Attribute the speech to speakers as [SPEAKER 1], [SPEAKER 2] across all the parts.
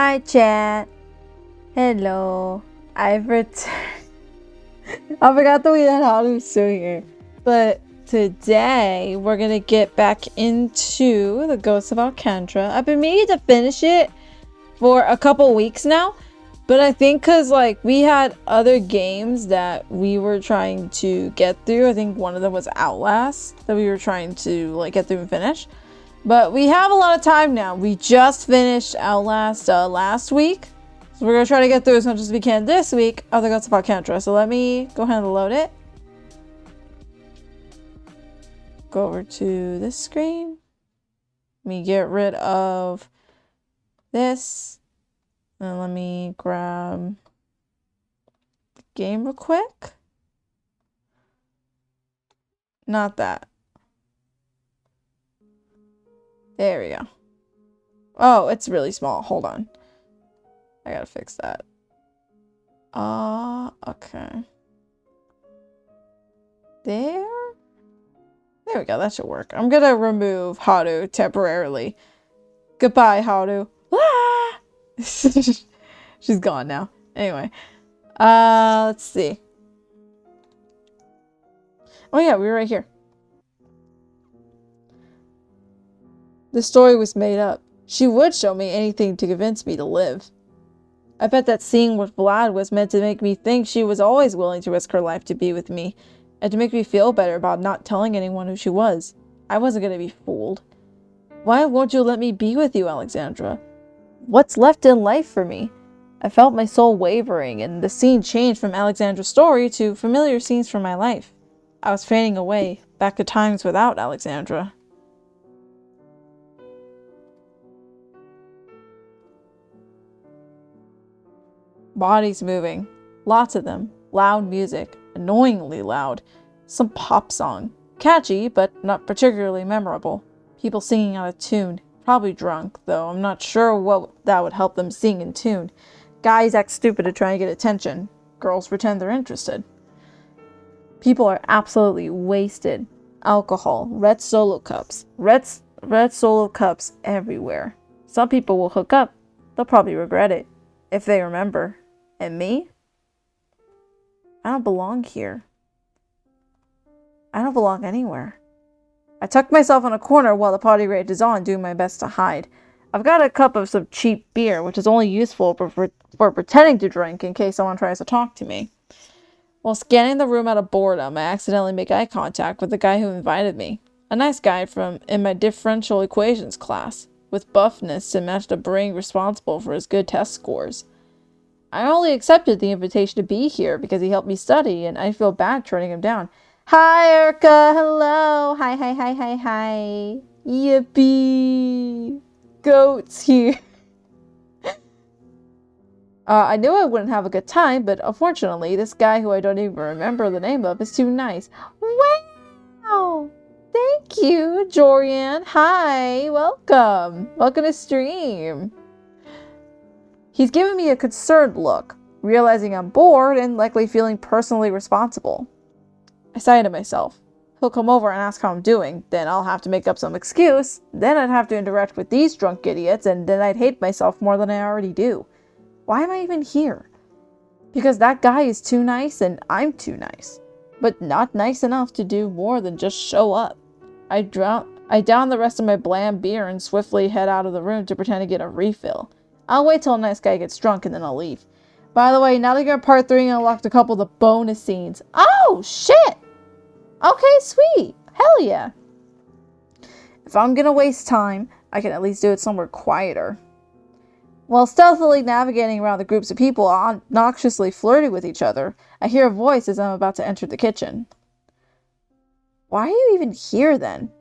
[SPEAKER 1] Hi, chat. Hello. I've returned. I forgot that we had Haru still here. But today, we're gonna get back into the Ghost of Alcantra. I've been meaning to finish it for a couple weeks now. But I think because, like, we had other games that we were trying to get through. I think one of them was Outlast that we were trying to, like, get through and finish. But we have a lot of time now. We just finished Outlast last week. So we're going to try to get through as much as we can this week of the Ghost of Alcantra. So let me go ahead and load it. Go over to this screen. Let me get rid of this. And let me grab the game real quick. Not that. There we go. Oh, it's really small. Hold on. I gotta fix that. Okay. There we go. That should work. I'm gonna remove Haru temporarily. Goodbye, Haru. Ah! She's gone now. Anyway. Let's see. Oh yeah, we were right here. The story was made up. She would show me anything to convince me to live. I bet that seeing with Vlad was meant to make me think she was always willing to risk her life to be with me, and to make me feel better about not telling anyone who she was. I wasn't gonna be fooled. Why won't you let me be with you, Alexandra? What's left in life for me? I felt my soul wavering, and the scene changed from Alexandra's story to familiar scenes from my life. I was fading away, back to times without Alexandra. Bodies moving. Lots of them. Loud music. Annoyingly loud. Some pop song. Catchy, but not particularly memorable. People singing out of tune. Probably drunk, though I'm not sure what that would help them sing in tune. Guys act stupid to try and get attention. Girls pretend they're interested. People are absolutely wasted. Alcohol. Red Solo cups. Red Solo cups everywhere. Some people will hook up. They'll probably regret it. If they remember. And me? I don't belong here. I don't belong anywhere. I tuck myself in a corner while the party rages on, doing my best to hide. I've got a cup of some cheap beer, which is only useful for pretending to drink in case someone tries to talk to me. While scanning the room out of boredom, I accidentally make eye contact with the guy who invited me. A nice guy in my differential equations class, with buffness to match the brain responsible for his good test scores. I only accepted the invitation to be here because he helped me study, and I feel bad turning him down. Hi, Erica. Hello. Hi. Yippee. Goats here. I knew I wouldn't have a good time, but unfortunately, this guy who I don't even remember the name of is too nice. Wow. Thank you, Jorian. Hi. Welcome. Welcome to stream. He's giving me a concerned look, realizing I'm bored and likely feeling personally responsible. I sigh to myself. He'll come over and ask how I'm doing, then I'll have to make up some excuse, then I'd have to interact with these drunk idiots, and then I'd hate myself more than I already do. Why am I even here? Because that guy is too nice and I'm too nice, but not nice enough to do more than just show up. I down the rest of my bland beer and swiftly head out of the room to pretend to get a refill. I'll wait till a nice guy gets drunk and then I'll leave. By the way, now that you're in part 3, I unlocked a couple of the bonus scenes. Oh, shit! Okay, sweet. Hell yeah. If I'm gonna waste time, I can at least do it somewhere quieter. While stealthily navigating around the groups of people obnoxiously flirting with each other, I hear a voice as I'm about to enter the kitchen. Why are you even here then?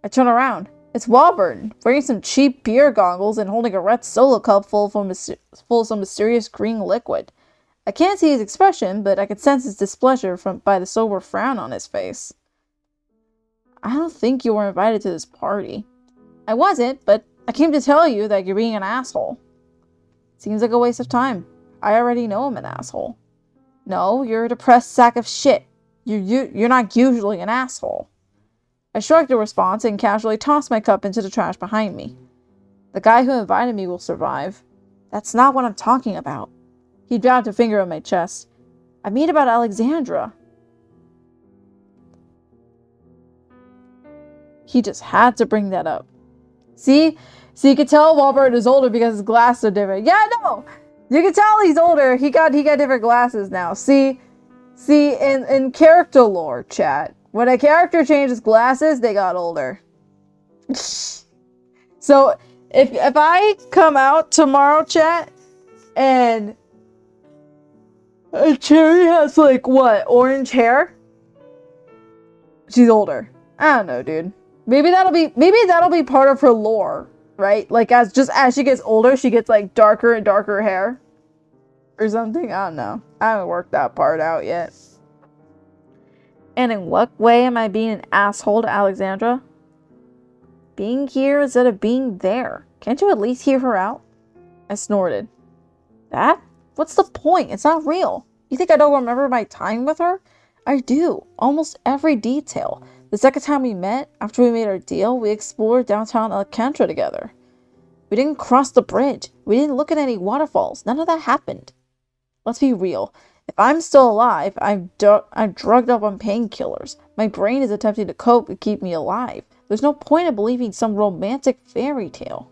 [SPEAKER 1] I turn around. It's Warburton, wearing some cheap beer goggles and holding a red Solo cup full of some mysterious green liquid. I can't see his expression, but I can sense his displeasure by the sober frown on his face. I don't think you were invited to this party. I wasn't, but I came to tell you that you're being an asshole. Seems like a waste of time. I already know I'm an asshole. No, you're a depressed sack of shit. You're not usually an asshole. I shrugged a response and casually tossed my cup into the trash behind me. The guy who invited me will survive. That's not what I'm talking about. He dropped a finger on my chest. I mean about Alexandra. He just had to bring that up. See, you can tell Walbert is older because his glasses are different. Yeah, no, you can tell he's older. He got different glasses now. See, in character lore, chat, when a character changes glasses, they got older. So if I come out tomorrow, chat, and Cherry has like what, orange hair? She's older. I don't know, dude. Maybe that'll be part of her lore, right? Like as she gets older, she gets like darker and darker hair or something. I don't know. I haven't worked that part out yet. And in what way am I being an asshole to Alexandra? Being here instead of being there. Can't you at least hear her out? I snorted. That? What's the point? It's not real. You think I don't remember my time with her? I do. Almost every detail. The second time we met, after we made our deal, we explored downtown Alcantra together. We didn't cross the bridge. We didn't look at any waterfalls. None of that happened. Let's be real. If I'm still alive, I'm drugged up on painkillers. My brain is attempting to cope to keep me alive. There's no point in believing some romantic fairy tale.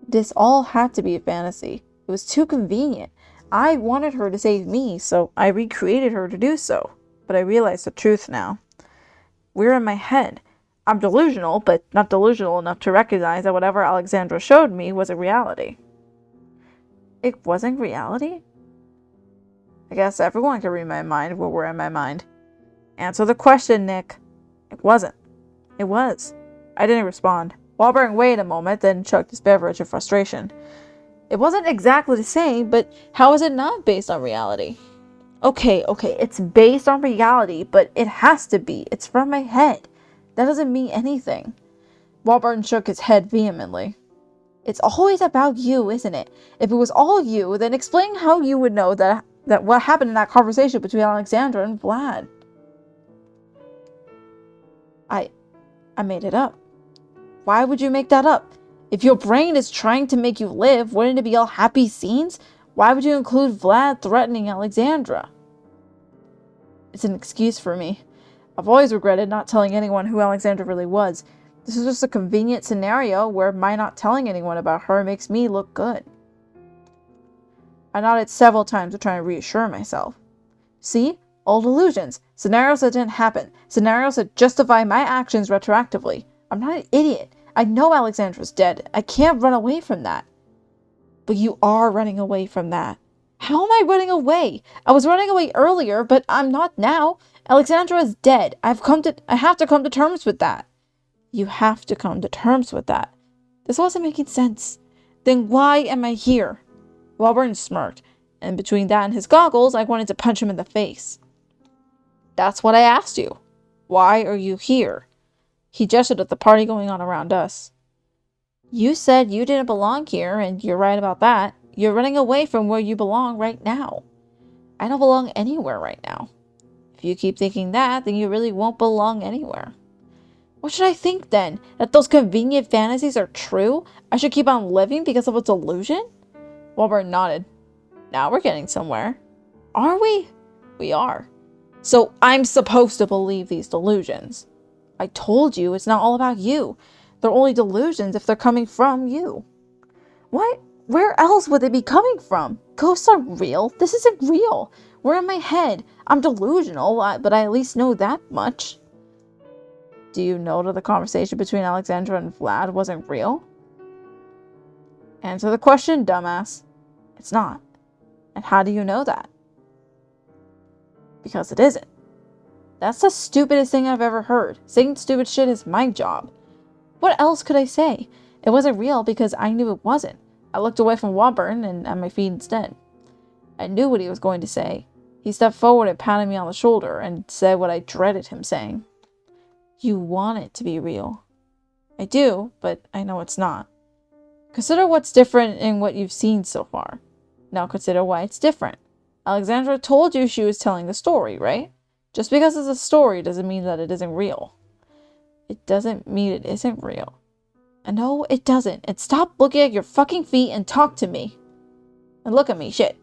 [SPEAKER 1] This all had to be a fantasy. It was too convenient. I wanted her to save me, so I recreated her to do so. But I realize the truth now. We're in my head. I'm delusional, but not delusional enough to recognize that whatever Alexandra showed me was a reality. It wasn't reality? I guess everyone can read my mind when we're in my mind. Answer the question, Nick. It wasn't. It was. I didn't respond. Walburn waited a moment, then chugged his beverage in frustration. It wasn't exactly the same, but how is it not based on reality? Okay, it's based on reality, but it has to be. It's from my head. That doesn't mean anything. Walburn shook his head vehemently. It's always about you, isn't it? If it was all you, then explain how you would know that what happened in that conversation between Alexandra and Vlad. I made it up. Why would you make that up? If your brain is trying to make you live, wouldn't it be all happy scenes? Why would you include Vlad threatening Alexandra? It's an excuse for me. I've always regretted not telling anyone who Alexandra really was. This is just a convenient scenario where my not telling anyone about her makes me look good. I nodded several times to try and reassure myself. See? All delusions. Scenarios that didn't happen. Scenarios that justify my actions retroactively. I'm not an idiot. I know Alexandra's dead. I can't run away from that. But you are running away from that. How am I running away? I was running away earlier, but I'm not now. Alexandra is dead. I have to come to terms with that. You have to come to terms with that. This wasn't making sense. Then why am I here? Walburn smirked, and between that and his goggles, I wanted to punch him in the face. That's what I asked you. Why are you here? He gestured at the party going on around us. You said you didn't belong here, and you're right about that. You're running away from where you belong right now. I don't belong anywhere right now. If you keep thinking that, then you really won't belong anywhere. What should I think then? That those convenient fantasies are true? I should keep on living because of a delusion? Walburn nodded. Now we're getting somewhere. Are we? We are. So I'm supposed to believe these delusions. I told you it's not all about you. They're only delusions if they're coming from you. What? Where else would they be coming from? Ghosts aren't real. This isn't real. We're in my head. I'm delusional, but I at least know that much. Do you know that the conversation between Alexandra and Vlad wasn't real? Answer the question, dumbass. It's not. And how do you know that? Because it isn't. That's the stupidest thing I've ever heard. Saying stupid shit is my job. What else could I say? It wasn't real because I knew it wasn't. I looked away from Walburn and at my feet instead. I knew what he was going to say. He stepped forward and patted me on the shoulder and said what I dreaded him saying. You want it to be real. I do, but I know it's not. Consider what's different in what you've seen so far. Now consider why it's different. Alexandra told you she was telling a story, right? Just because it's a story doesn't mean that it isn't real. It doesn't mean it isn't real. And no, it doesn't. And stop looking at your fucking feet and talk to me. And look at me, shit.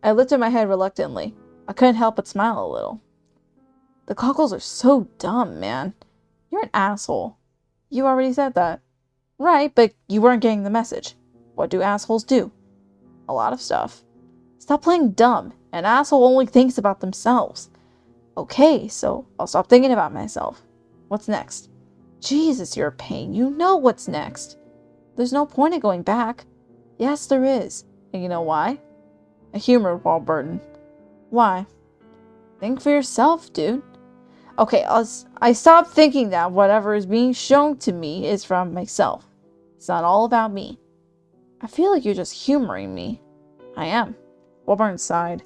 [SPEAKER 1] I lifted my head reluctantly. I couldn't help but smile a little. The goggles are so dumb, man. You're an asshole. You already said that. Right, but you weren't getting the message. What do assholes do? A lot of stuff. Stop playing dumb. An asshole only thinks about themselves. Okay, so I'll stop thinking about myself. What's next? Jesus, you're a pain. You know what's next. There's no point in going back. Yes, there is. And you know why? I humored Warburton. Why? Think for yourself, dude. Okay, I stopped thinking that whatever is being shown to me is from myself. It's not all about me. I feel like you're just humoring me. I am. Warburton sighed.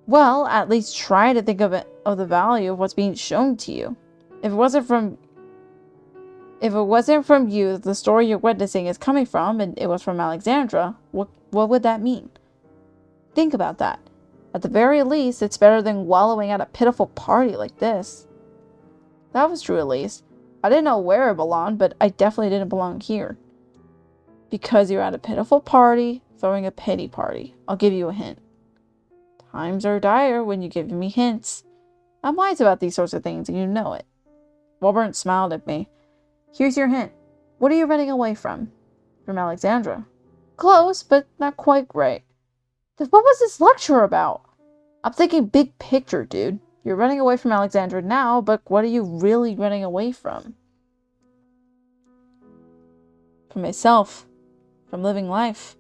[SPEAKER 1] Well, at least try to think of the value of what's being shown to you. If it wasn't from you that the story you're witnessing is coming from, and it was from Alexandra, what would that mean? Think about that. At the very least, it's better than wallowing at a pitiful party like this. That was true, at least. I didn't know where I belonged, but I definitely didn't belong here. Because you're at a pitiful party, throwing a pity party. I'll give you a hint. Times are dire when you give me hints. I'm wise about these sorts of things, and you know it. Warburton smiled at me. Here's your hint. What are you running away from? From Alexandra. Close, but not quite right. Then what was this lecture about? I'm thinking big picture, dude. You're running away from Alexandra now, but what are you really running away from? From myself. From living life.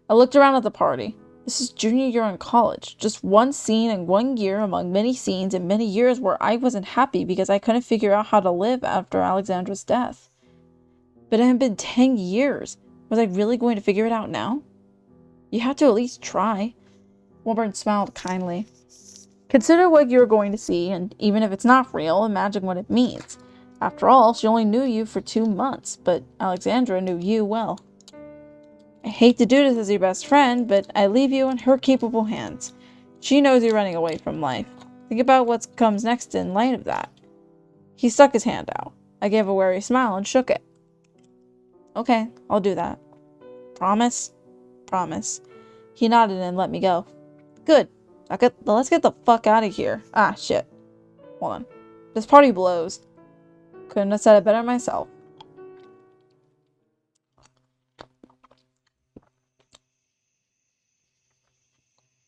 [SPEAKER 1] I looked around at the party. This is junior year in college. Just one scene and 1 year among many scenes and many years where I wasn't happy because I couldn't figure out how to live after Alexandra's death. But it had been 10 years. Was I really going to figure it out now? You have to at least try. Warburton smiled kindly. Consider what you're going to see, and even if it's not real, imagine what it means. After all, she only knew you for 2 months, but Alexandra knew you well. I hate to do this as your best friend, but I leave you in her capable hands. She knows you're running away from life. Think about what comes next in light of that. He stuck his hand out. I gave a wary smile and shook it. Okay, I'll do that. Promise? Promise. He nodded and let me go. Good. Let's get the fuck out of here. Ah, shit. Hold on. This party blows. Couldn't have said it better myself.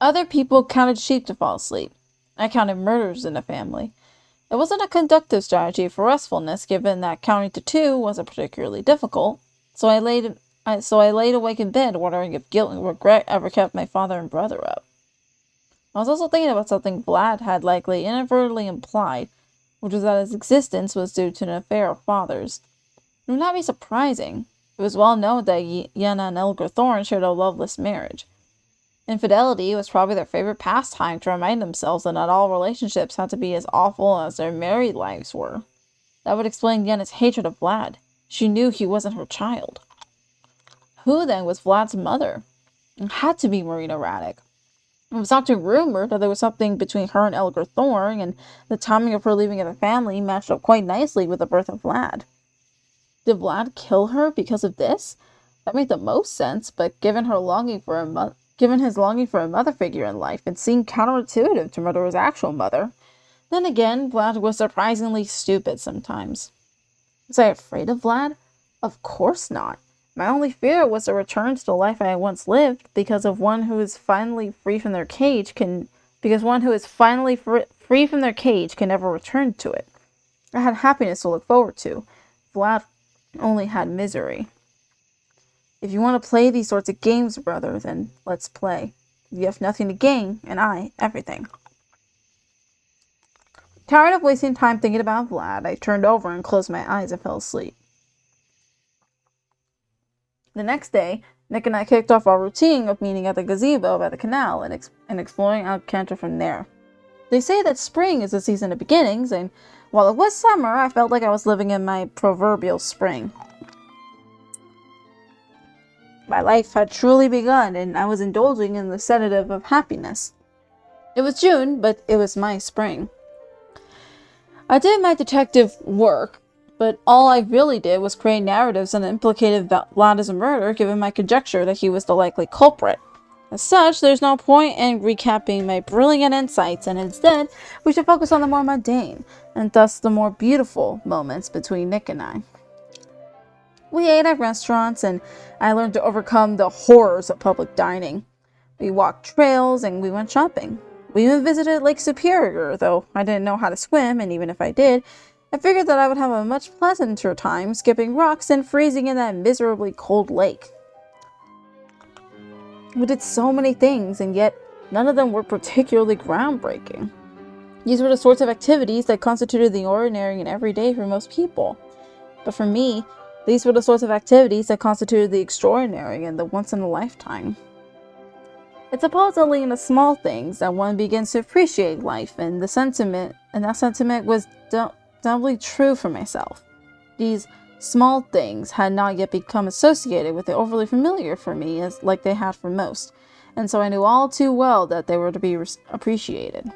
[SPEAKER 1] Other people counted sheep to fall asleep. I counted murders in the family. It wasn't a conductive strategy for restfulness, given that counting to 2 wasn't particularly difficult. So I laid awake in bed, wondering if guilt and regret ever kept my father and brother up. I was also thinking about something Vlad had likely inadvertently implied, which was that his existence was due to an affair of father's. It would not be surprising. It was well known that Yenna and Elgar Thorne shared a loveless marriage. Infidelity was probably their favorite pastime to remind themselves that not all relationships had to be as awful as their married lives were. That would explain Yenna's hatred of Vlad. She knew he wasn't her child. Who then was Vlad's mother? It had to be Marina Radek. It was often rumored that there was something between her and Elgar Thorne, and the timing of her leaving the family matched up quite nicely with the birth of Vlad. Did Vlad kill her because of this? That made the most sense, but given his longing for a mother figure in life, it seemed counterintuitive to murder his actual mother. Then again, Vlad was surprisingly stupid sometimes. Was I afraid of Vlad? Of course not. My only fear was a return to the life I had once lived, because one who is finally free from their cage can never return to it. I had happiness to look forward to. Vlad only had misery. If you want to play these sorts of games, brother, then let's play. You have nothing to gain, and I, everything. Tired of wasting time thinking about Vlad, I turned over and closed my eyes and fell asleep. The next day, Nick and I kicked off our routine of meeting at the gazebo by the canal and exploring Alcantra from there. They say that spring is the season of beginnings, and while it was summer, I felt like I was living in my proverbial spring. My life had truly begun, and I was indulging in the sedative of happiness. It was June, but it was my spring. I did my detective work, but all I really did was create narratives and implicated Vlad as a murderer, given my conjecture that he was the likely culprit. As such, there's no point in recapping my brilliant insights, and instead, we should focus on the more mundane, and thus the more beautiful moments between Nick and I. We ate at restaurants, and I learned to overcome the horrors of public dining. We walked trails, and we went shopping. We even visited Lake Superior, though I didn't know how to swim, and even if I did, I figured that I would have a much pleasanter time skipping rocks than freezing in that miserably cold lake. We did so many things, and yet none of them were particularly groundbreaking. These were the sorts of activities that constituted the ordinary and everyday for most people. But for me, these were the sorts of activities that constituted the extraordinary and the once-in-a-lifetime. It's supposedly in the small things that one begins to appreciate life, and that sentiment was doubly true for myself. These small things had not yet become associated with the overly familiar for me as like they had for most, and so I knew all too well that they were to be appreciated.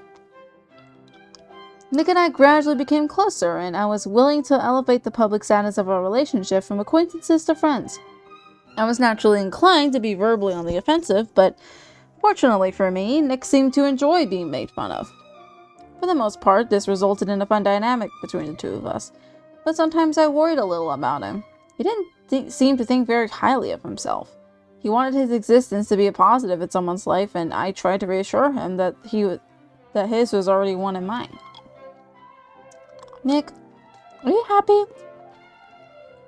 [SPEAKER 1] Nick and I gradually became closer, and I was willing to elevate the public status of our relationship from acquaintances to friends. I was naturally inclined to be verbally on the offensive, but fortunately for me, Nick seemed to enjoy being made fun of. For the most part, this resulted in a fun dynamic between the two of us, but sometimes I worried a little about him. He didn't seem to think very highly of himself. He wanted his existence to be a positive in someone's life, and I tried to reassure him that his was already one in mine. Nick, are you happy?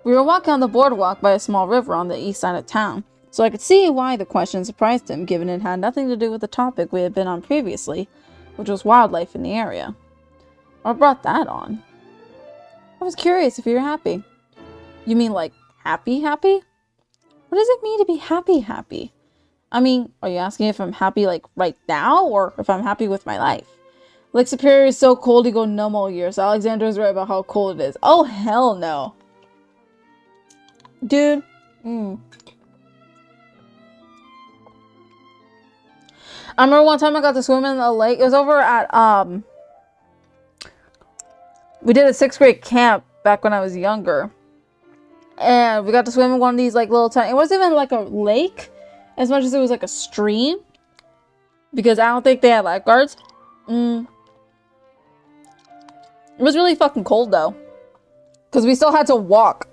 [SPEAKER 1] We were walking on the boardwalk by a small river on the east side of town, so I could see why the question surprised him, given it had nothing to do with the topic we had been on previously, which was wildlife in the area. What brought that on? I was curious if you were happy. You mean like happy? What does it mean to be happy? I mean, are you asking if I'm happy like right now, or if I'm happy with my life? Lake Superior is so cold you go numb all year, so Alexander is right about how cold it is. Oh, hell no. Dude. I remember one time I got to swim in the lake. It was over at, we did a 6th grade camp back when I was younger. And we got to swim in one of these, like, little tiny, it wasn't even like a lake as much as it was like a stream. Because I don't think they had lifeguards. It was really fucking cold, though. Because we still had to walk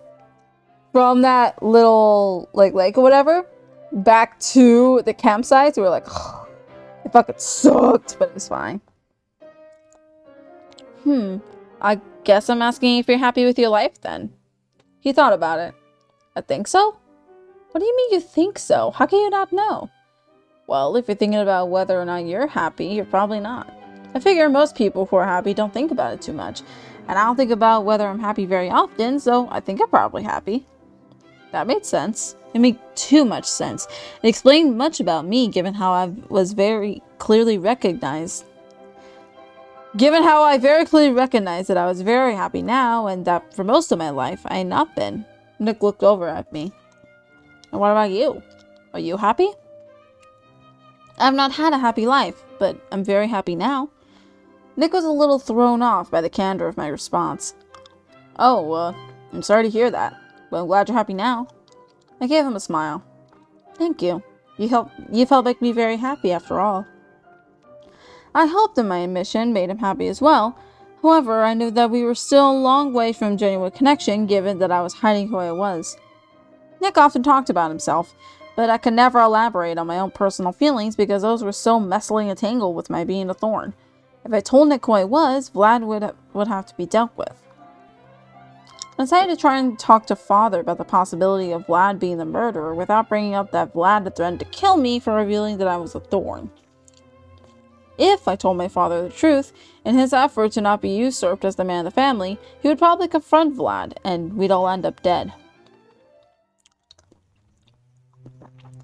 [SPEAKER 1] from that little, like, lake or whatever back to the campsite. So we were like, it fucking sucked, but it was fine. I guess I'm asking if you're happy with your life, then. He thought about it. I think so? What do you mean you think so? How can you not know? Well, if you're thinking about whether or not you're happy, you're probably not. I figure most people who are happy don't think about it too much. And I don't think about whether I'm happy very often, so I think I'm probably happy. That made sense. It made too much sense. It explained much about me, given how I very clearly recognized that I was very happy now, and that for most of my life, I had not been. Nick looked over at me. And what about you? Are you happy? I've not had a happy life, but I'm very happy now. Nick was a little thrown off by the candor of my response. Oh, I'm sorry to hear that, but I'm glad you're happy now. I gave him a smile. Thank you. You've helped make me very happy after all. I hoped that my admission made him happy as well. However, I knew that we were still a long way from genuine connection, given that I was hiding who I was. Nick often talked about himself, but I could never elaborate on my own personal feelings because those were so messily entangled with my being a thorn. If I told Nick who I was, Vlad would have to be dealt with. I decided to try and talk to Father about the possibility of Vlad being the murderer without bringing up that Vlad had threatened to kill me for revealing that I was a thorn. If I told my father the truth, in his effort to not be usurped as the man of the family, he would probably confront Vlad, and we'd all end up dead.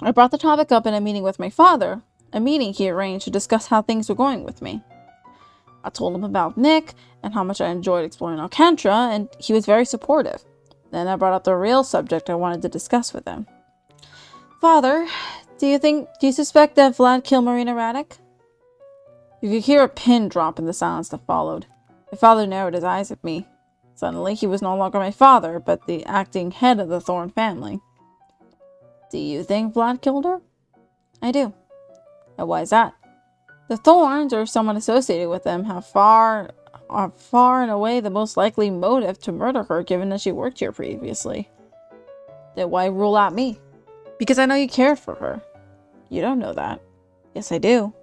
[SPEAKER 1] I brought the topic up in a meeting with my father, a meeting he arranged to discuss how things were going with me. I told him about Nick and how much I enjoyed exploring Alcantra, and he was very supportive. Then I brought up the real subject I wanted to discuss with him. Father, do you suspect that Vlad killed Marina Radek? You could hear a pin drop in the silence that followed. My father narrowed his eyes at me. Suddenly, he was no longer my father, but the acting head of the Thorn family. Do you think Vlad killed her? I do. And why is that? The Thorns, or someone associated with them, are far and away the most likely motive to murder her, given that she worked here previously. Then why rule out me? Because I know you cared for her. You don't know that. Yes, I do.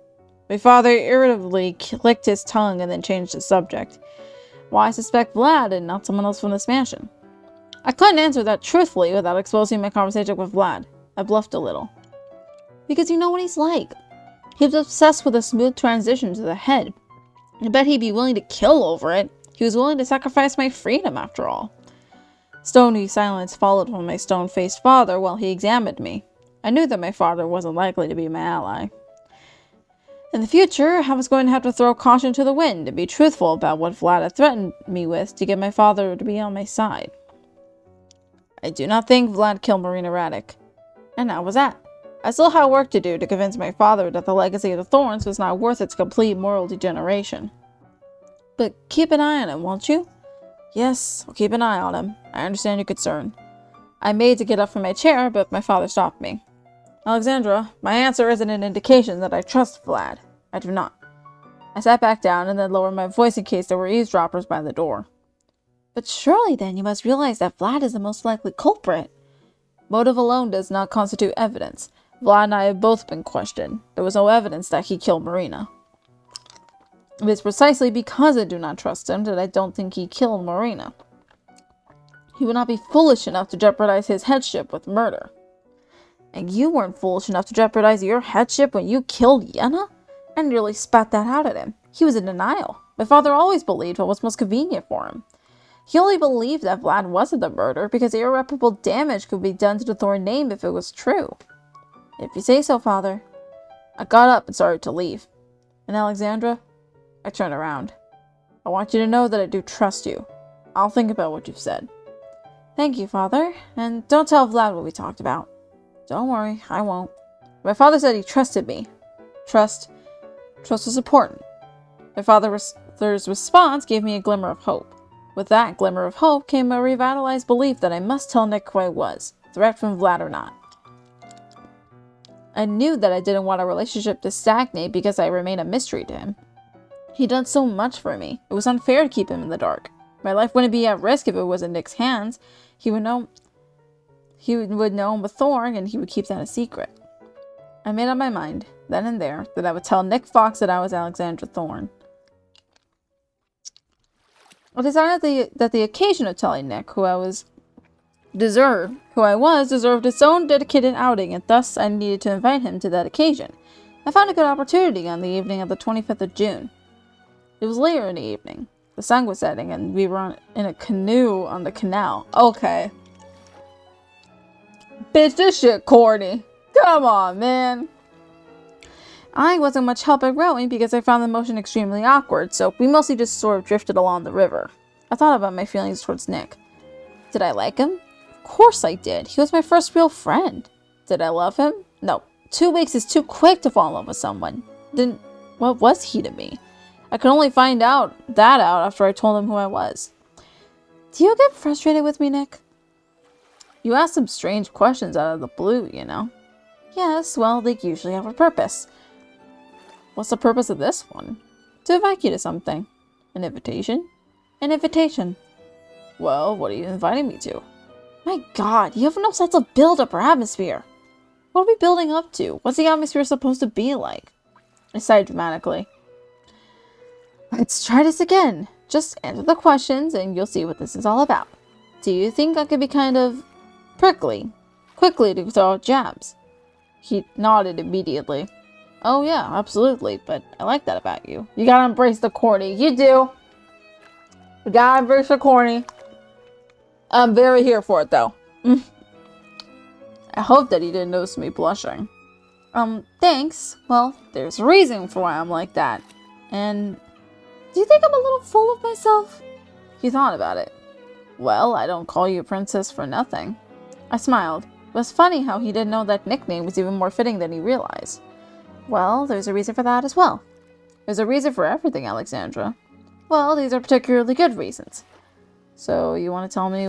[SPEAKER 1] My father irritably clicked his tongue and then changed the subject. Why suspect Vlad and not someone else from this mansion? I couldn't answer that truthfully without exposing my conversation with Vlad. I bluffed a little. Because you know what he's like. He was obsessed with a smooth transition to the head. I bet he'd be willing to kill over it. He was willing to sacrifice my freedom, after all. Stony silence followed from my stone-faced father while he examined me. I knew that my father wasn't likely to be my ally. In the future, I was going to have to throw caution to the wind and be truthful about what Vlad had threatened me with to get my father to be on my side. I do not think Vlad killed Marina Radek. And that was that. I still had work to do to convince my father that the legacy of the Thorns was not worth its complete moral degeneration. But keep an eye on him, won't you? Yes, I'll keep an eye on him. I understand your concern. I made to get up from my chair, but my father stopped me. Alexandra, my answer isn't an indication that I trust Vlad. I do not. I sat back down and then lowered my voice in case there were eavesdroppers by the door. But surely then you must realize that Vlad is the most likely culprit. Motive alone does not constitute evidence. Vlad and I have both been questioned. There was no evidence that he killed Marina. It is precisely because I do not trust him that I don't think he killed Marina. He would not be foolish enough to jeopardize his headship with murder. And you weren't foolish enough to jeopardize your headship when you killed Yenna? I nearly spat that out at him. He was in denial. My father always believed what was most convenient for him. He only believed that Vlad wasn't the murderer because irreparable damage could be done to the Thorn name if it was true. If you say so, father. I got up and started to leave. And Alexandra, I turned around. I want you to know that I do trust you. I'll think about what you've said. Thank you, father. And don't tell Vlad what we talked about. Don't worry, I won't. My father said he trusted me. Trust was important. My father's response gave me a glimmer of hope. With that glimmer of hope came a revitalized belief that I must tell Nick who I was, threat from Vlad or not. I knew that I didn't want our relationship to stagnate because I remained a mystery to him. He'd done so much for me. It was unfair to keep him in the dark. My life wouldn't be at risk if it was in Nick's hands. He would know I'm a Thorn, and he would keep that a secret. I made up my mind, then and there, that I would tell Nick Fox that I was Alexandra Thorn. I decided that the occasion of telling Nick who I was deserved its own dedicated outing, and thus I needed to invite him to that occasion. I found a good opportunity on the evening of the 25th of June. It was later in the evening. The sun was setting, and we were in a canoe on the canal. Okay. Bitch, this shit corny. Come on, man. I wasn't much help at rowing because I found the motion extremely awkward, so we mostly just sort of drifted along the river. I thought about my feelings towards Nick. Did I like him? Of course I did. He was my first real friend. Did I love him? No. 2 weeks is too quick to fall in love with someone. Then what was he to me? I could only find that out after I told him who I was. Do you get frustrated with me, Nick? You ask some strange questions out of the blue, you know. Yes, well, they usually have a purpose. What's the purpose of this one? To invite you to something. An invitation? An invitation. Well, what are you inviting me to? My god, you have no sense of build-up or atmosphere. What are we building up to? What's the atmosphere supposed to be like? I sighed dramatically. Let's try this again. Just answer the questions and you'll see what this is all about. Do you think I could be kind of prickly? Quickly to throw out jabs? He nodded immediately. Oh yeah, absolutely, but I like that about you. You gotta embrace the corny. You do. You gotta embrace the corny. I'm very here for it, though. I hope that he didn't notice me blushing. Thanks. Well, there's a reason for why I'm like that. And do you think I'm a little full of myself? He thought about it. Well, I don't call you a princess for nothing. I smiled. It was funny how he didn't know that nickname was even more fitting than he realized. Well, there's a reason for that as well. There's a reason for everything, Alexandra. Well, these are particularly good reasons. So, you want to tell me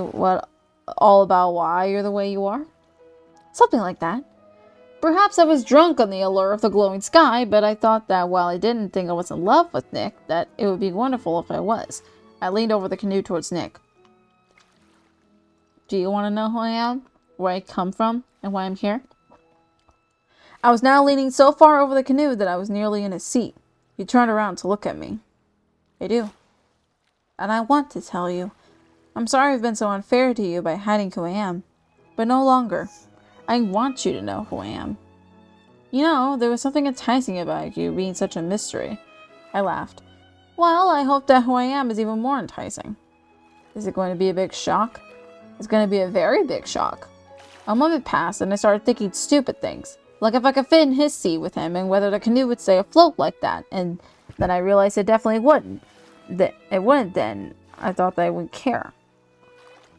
[SPEAKER 1] all about why you're the way you are? Something like that. Perhaps I was drunk on the allure of the glowing sky, but I thought that while I didn't think I was in love with Nick, that it would be wonderful if I was. I leaned over the canoe towards Nick. Do you want to know who I am? Where I come from? And why I'm here? I was now leaning so far over the canoe that I was nearly in his seat. He turned around to look at me. I do. And I want to tell you. I'm sorry I've been so unfair to you by hiding who I am. But no longer. I want you to know who I am. You know, there was something enticing about you being such a mystery. I laughed. Well, I hope that who I am is even more enticing. Is it going to be a big shock? It's going to be a very big shock. A moment passed and I started thinking stupid things. Like if I could fit in his seat with him and whether the canoe would stay afloat like that. And then I realized it definitely wouldn't. It wouldn't then. I thought that I wouldn't care.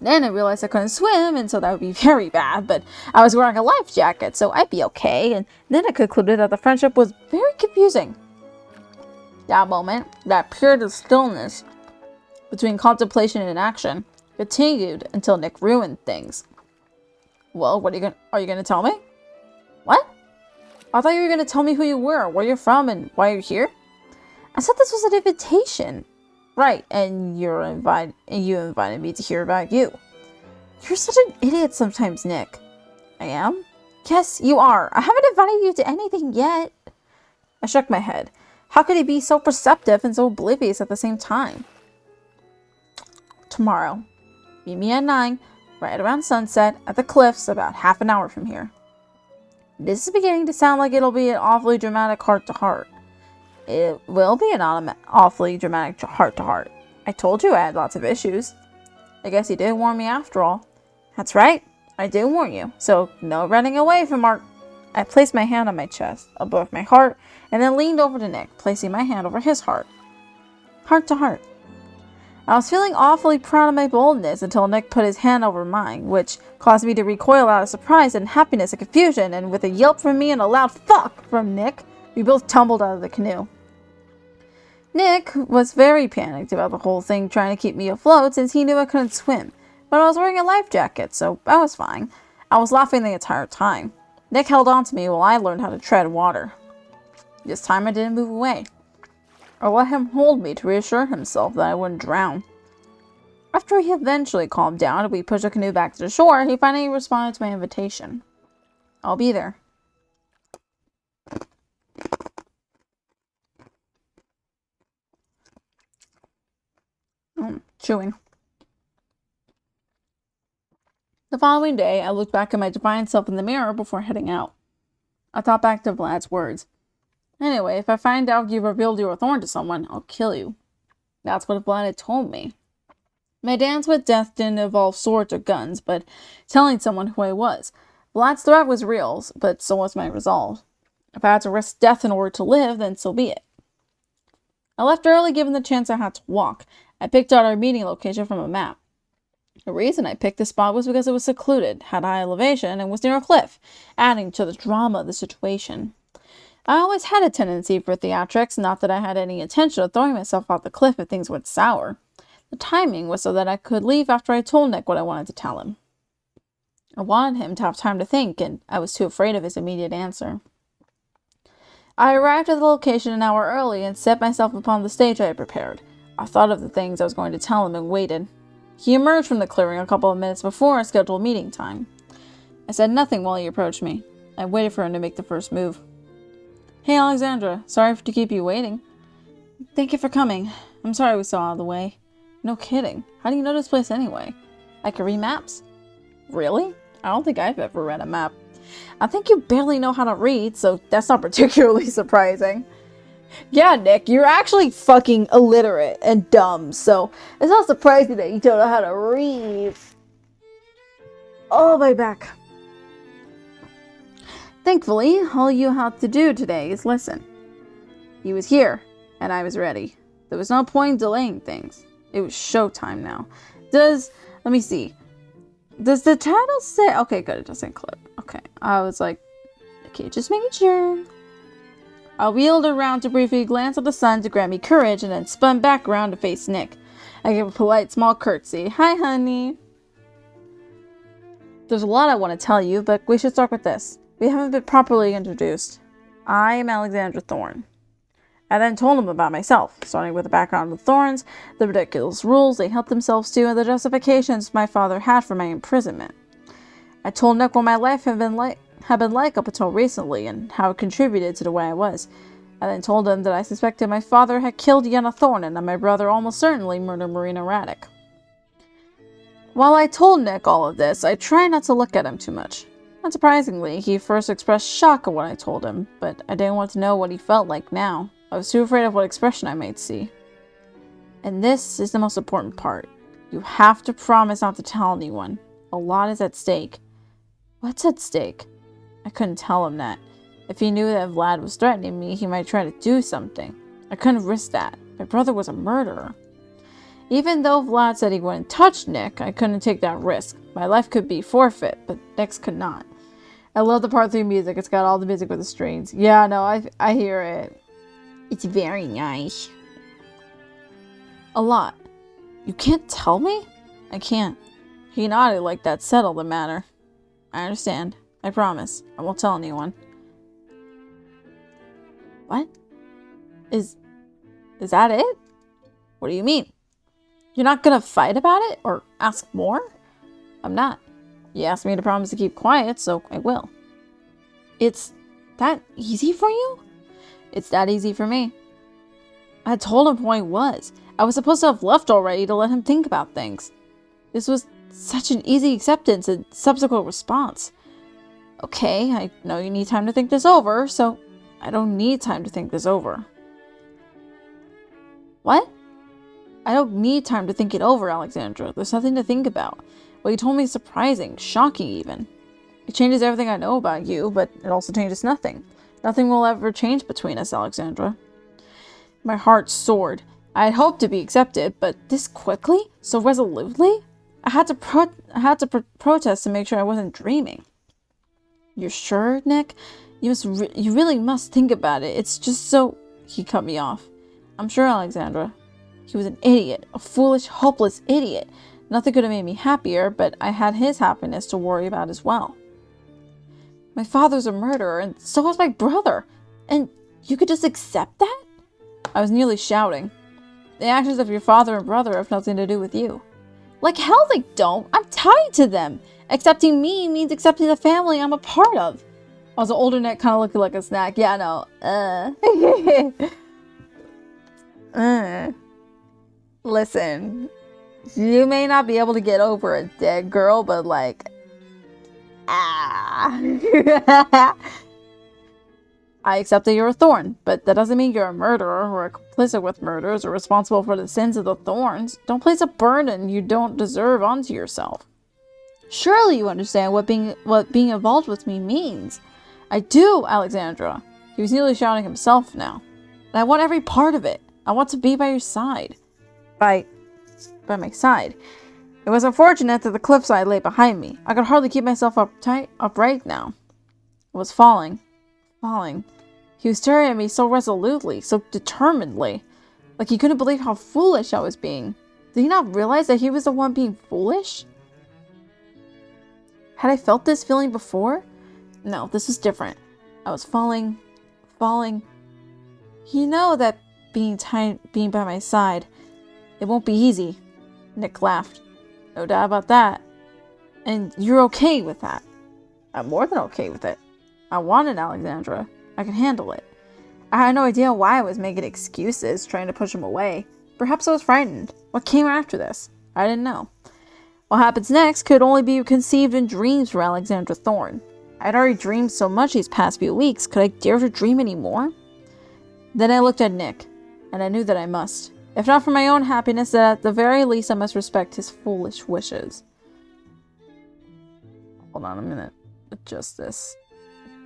[SPEAKER 1] Then I realized I couldn't swim, and so that would be very bad, but I was wearing a life jacket, so I'd be okay, and then I concluded that the friendship was very confusing. That moment, that period of stillness between contemplation and action, continued until Nick ruined things. Well, are you gonna tell me? What? I thought you were gonna tell me who you were, where you're from, and why you're here? I said this was an invitation. Right, and you invited me to hear about you. You're such an idiot sometimes, Nick. I am? Yes, you are. I haven't invited you to anything yet. I shook my head. How could he be so perceptive and so oblivious at the same time? Tomorrow. Meet me at 9, right around sunset, at the cliffs, about half an hour from here. This is beginning to sound like it'll be an awfully dramatic heart-to-heart. It will be an awfully dramatic heart-to-heart. I told you I had lots of issues. I guess you did warn me after all. That's right. I did warn you. So no running away from our... I placed my hand on my chest, above my heart, and then leaned over to Nick, placing my hand over his heart. Heart-to-heart. I was feeling awfully proud of my boldness until Nick put his hand over mine, which caused me to recoil out of surprise and happiness and confusion, and with a yelp from me and a loud fuck from Nick, we both tumbled out of the canoe. Nick was very panicked about the whole thing, trying to keep me afloat since he knew I couldn't swim. But I was wearing a life jacket, so I was fine. I was laughing the entire time. Nick held on to me while I learned how to tread water. This time I didn't move away, or let him hold me to reassure himself that I wouldn't drown. After he eventually calmed down and we pushed the canoe back to the shore, he finally responded to my invitation. I'll be there. Chewing. The following day, I looked back at my defiant self in the mirror before heading out. I thought back to Vlad's words. Anyway, if I find out you revealed your thorn to someone, I'll kill you. That's what Vlad had told me. My dance with death didn't involve swords or guns, but telling someone who I was. Vlad's threat was real, but so was my resolve. If I had to risk death in order to live, then so be it. I left early given the chance I had to walk. I picked out our meeting location from a map. The reason I picked this spot was because it was secluded, had high elevation, and was near a cliff, adding to the drama of the situation. I always had a tendency for theatrics, not that I had any intention of throwing myself off the cliff if things went sour. The timing was so that I could leave after I told Nick what I wanted to tell him. I wanted him to have time to think, and I was too afraid of his immediate answer. I arrived at the location an hour early and set myself upon the stage I had prepared. I thought of the things I was going to tell him and waited. He emerged from the clearing a couple of minutes before our scheduled meeting time. I said nothing while he approached me. I waited for him to make the first move. Hey, Alexandra. Sorry to keep you waiting. Thank you for coming. I'm sorry we saw out of the way. No kidding. How do you know this place anyway? I can read maps? Really? I don't think I've ever read a map. I think you barely know how to read, so that's not particularly surprising. Yeah, Nick, you're actually fucking illiterate and dumb, so it's not surprising that you don't know how to read. Oh, my back. Thankfully, all you have to do today is listen. He was here, and I was ready. There was no point delaying things. It was showtime now. Let me see. Does the title say, okay, good, it doesn't clip. Okay, I was like, okay, just making sure. I wheeled around to briefly glance at the sun to grant me courage and then spun back around to face Nick. I gave a polite small curtsy. Hi, honey. There's a lot I want to tell you, but we should start with this. We haven't been properly introduced. I am Alexandra Thorne. I then told him about myself, starting with the background of the Thorns, the ridiculous rules they held themselves to, and the justifications my father had for my imprisonment. I told Nick what my life had been like up until recently, and how it contributed to the way I was. I then told him that I suspected my father had killed Yenna Thorne and that my brother almost certainly murdered Marina Raddick. While I told Nick all of this, I tried not to look at him too much. Unsurprisingly, he first expressed shock at what I told him, but I didn't want to know what he felt like now. I was too afraid of what expression I might see. And this is the most important part. You have to promise not to tell anyone. A lot is at stake. What's at stake? I couldn't tell him that. If he knew that Vlad was threatening me, he might try to do something. I couldn't risk that. My brother was a murderer. Even though Vlad said he wouldn't touch Nick, I couldn't take that risk. My life could be forfeit, but Nick's could not. I love the part 3 music. It's got all the music with the strings. Yeah, no, I hear it. It's very nice. A lot. You can't tell me? I can't. He nodded like that settled the matter. I understand. I promise. I won't tell anyone. What? Is that it? What do you mean? You're not gonna fight about it? Or ask more? I'm not. You asked me to promise to keep quiet, so I will. It's that easy for you? It's that easy for me. I told him who I was. I was supposed to have left already to let him think about things. This was such an easy acceptance and subsequent response. Okay, I know you need time to think this over, so I don't need time to think this over. What? I don't need time to think it over, Alexandra. There's nothing to think about. What you told me is surprising, shocking even. It changes everything I know about you, but it also changes nothing. Nothing will ever change between us, Alexandra. My heart soared. I had hoped to be accepted, but this quickly? So resolutely? I had to protest to make sure I wasn't dreaming. You're sure, Nick? You really must think about it. It's just so... He cut me off. I'm sure, Alexandra. He was an idiot. A foolish, hopeless idiot. Nothing could have made me happier, but I had his happiness to worry about as well. My father's a murderer, and so was my brother. And you could just accept that? I was nearly shouting. The actions of your father and brother have nothing to do with you. Like hell they don't. I'm tied to them. Accepting me means accepting the family I'm a part of. I was an older Nick, kind of looking like a snack. Yeah, no. Listen, you may not be able to get over a dead girl, but like, I accept that you're a Thorn, but that doesn't mean you're a murderer or complicit with murders or responsible for the sins of the Thorns. Don't place a burden you don't deserve onto yourself. Surely you understand what being involved with me means. I do, Alexandra. He was nearly shouting himself now. And I want every part of it. I want to be by your side. By my side. It was unfortunate that the cliffside lay behind me. I could hardly keep myself upright now. I was falling. He was staring at me so resolutely, so determinedly. Like he couldn't believe how foolish I was being. Did he not realize that he was the one being foolish? Had I felt this feeling before? No, this was different. I was falling. You know that being by my side, it won't be easy. Nick laughed. No doubt about that. And you're okay with that. I'm more than okay with it. I wanted Alexandra. I could handle it. I had no idea why I was making excuses, trying to push him away. Perhaps I was frightened. What came after this? I didn't know. What happens next could only be conceived in dreams for Alexandra Thorne. I'd already dreamed so much these past few weeks. Could I dare to dream any more? Then I looked at Nick, and I knew that I must. If not for my own happiness, then at the very least I must respect his foolish wishes. Hold on a minute. Adjust this.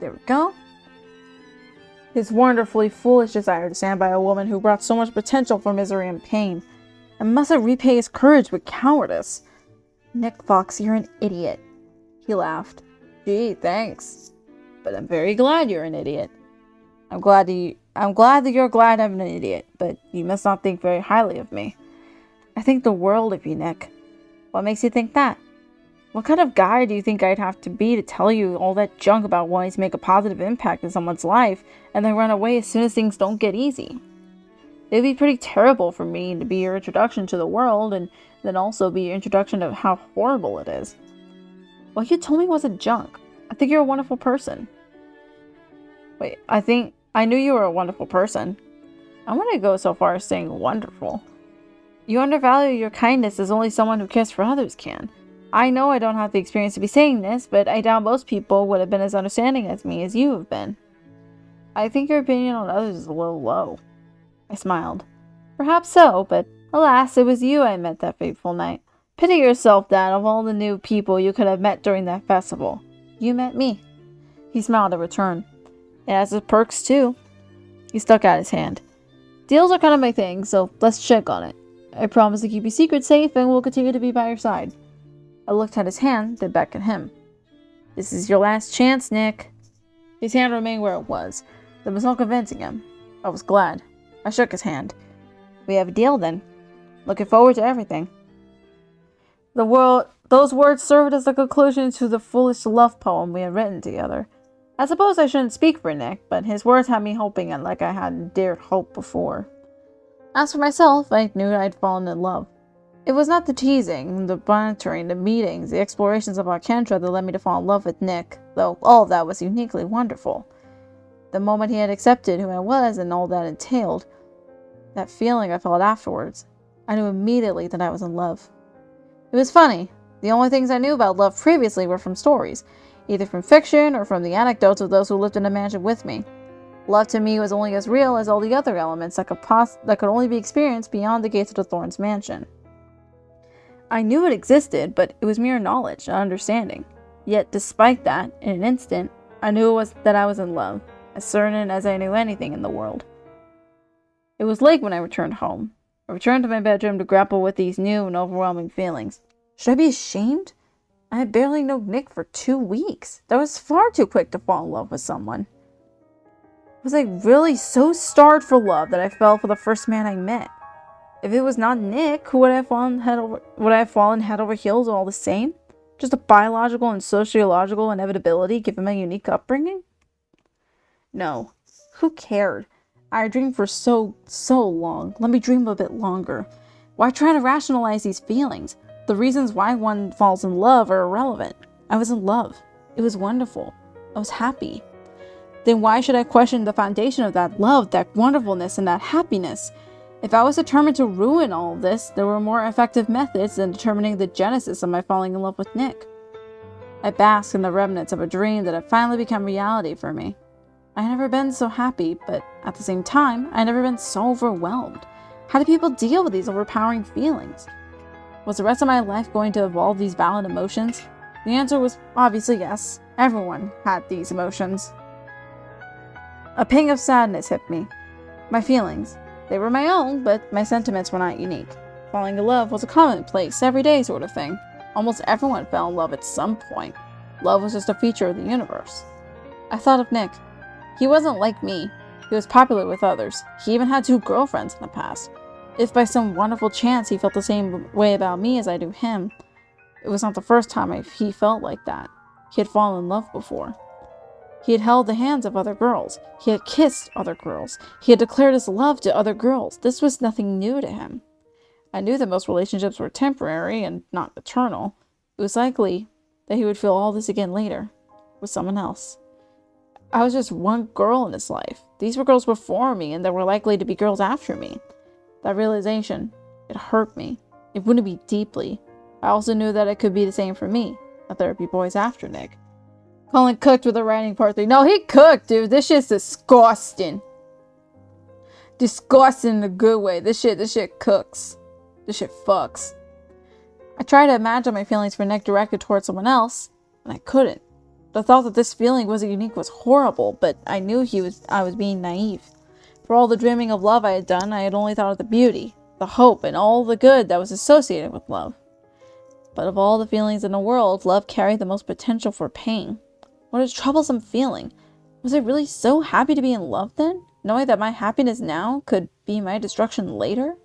[SPEAKER 1] There we go. His wonderfully foolish desire to stand by a woman who brought so much potential for misery and pain. I mustn't repay his courage with cowardice. Nick Fox, you're an idiot. He laughed. Gee, thanks. But I'm very glad you're an idiot. I'm glad that you're glad I'm an idiot, but you must not think very highly of me. I think the world of you, Nick. What makes you think that? What kind of guy do you think I'd have to be to tell you all that junk about wanting to make a positive impact in someone's life and then run away as soon as things don't get easy? It would be pretty terrible for me to be your introduction to the world and then also be your introduction to how horrible it is. What you told me wasn't junk. I think you're a wonderful person. Wait, I knew you were a wonderful person. I want to go so far as saying wonderful. You undervalue your kindness as only someone who cares for others can. I know I don't have the experience to be saying this, but I doubt most people would have been as understanding as me as you have been. I think your opinion on others is a little low. I smiled. Perhaps so, but alas, it was you I met that fateful night. Pity yourself that of all the new people you could have met during that festival, you met me. He smiled in return. It has its perks too. He stuck out his hand. Deals are kind of my thing, so let's check on it. I promise to keep your secret safe and will continue to be by your side. I looked at his hand, then back at him. This is your last chance, Nick. His hand remained where it was. There was no convincing him. I was glad. I shook his hand. We have a deal then. Looking forward to everything. Those words served as the conclusion to the foolish love poem we had written together. I suppose I shouldn't speak for Nick, but his words had me hoping it like I hadn't dared hope before. As for myself, I knew I'd fallen in love. It was not the teasing, the bantering, the meetings, the explorations of Alcantra that led me to fall in love with Nick, though all of that was uniquely wonderful. The moment he had accepted who I was and all that entailed, that feeling I felt afterwards, I knew immediately that I was in love. It was funny. The only things I knew about love previously were from stories, either from fiction or from the anecdotes of those who lived in the mansion with me. Love to me was only as real as all the other elements that could only be experienced beyond the gates of the Thorns mansion. I knew it existed, but it was mere knowledge, not understanding. Yet, despite that, in an instant, I knew that I was in love, as certain as I knew anything in the world. It was late when I returned home. I returned to my bedroom to grapple with these new and overwhelming feelings. Should I be ashamed? I had barely known Nick for 2 weeks. That was far too quick to fall in love with someone. Was I really so starved for love that I fell for the first man I met? If it was not Nick, would I have fallen head over heels all the same? Just a biological and sociological inevitability given my unique upbringing? No. Who cared? I dreamed for so long. Let me dream a bit longer. Why try to rationalize these feelings? The reasons why one falls in love are irrelevant. I was in love. It was wonderful. I was happy. Then why should I question the foundation of that love, that wonderfulness, and that happiness? If I was determined to ruin all of this, there were more effective methods than determining the genesis of my falling in love with Nick. I basked in the remnants of a dream that had finally become reality for me. I had never been so happy, but at the same time, I had never been so overwhelmed. How do people deal with these overpowering feelings? Was the rest of my life going to evolve these valid emotions? The answer was obviously yes. Everyone had these emotions. A pang of sadness hit me. My feelings. They were my own, but my sentiments were not unique. Falling in love was a commonplace, everyday sort of thing. Almost everyone fell in love at some point. Love was just a feature of the universe. I thought of Nick. He wasn't like me. He was popular with others. He even had 2 girlfriends in the past. If by some wonderful chance he felt the same way about me as I do him, it was not the first time he felt like that. He had fallen in love before. He had held the hands of other girls. He had kissed other girls. He had declared his love to other girls. This was nothing new to him. I knew that most relationships were temporary and not eternal. It was likely that he would feel all this again later, with someone else. I was just one girl in his life. These were girls before me, and there were likely to be girls after me. That realization, it hurt me. It wounded me deeply. I also knew that it could be the same for me, that there would be boys after Nick. Colin cooked with the writing part 3. No, he cooked, dude. This shit's disgusting. Disgusting in a good way. This shit cooks. This shit fucks. I tried to imagine my feelings for Nick directed towards someone else, and I couldn't. The thought that this feeling wasn't unique was horrible, but I knew I was being naive. For all the dreaming of love I had done, I had only thought of the beauty, the hope, and all the good that was associated with love. But of all the feelings in the world, love carried the most potential for pain. What a troublesome feeling. Was I really so happy to be in love then? Knowing that my happiness now could be my destruction later?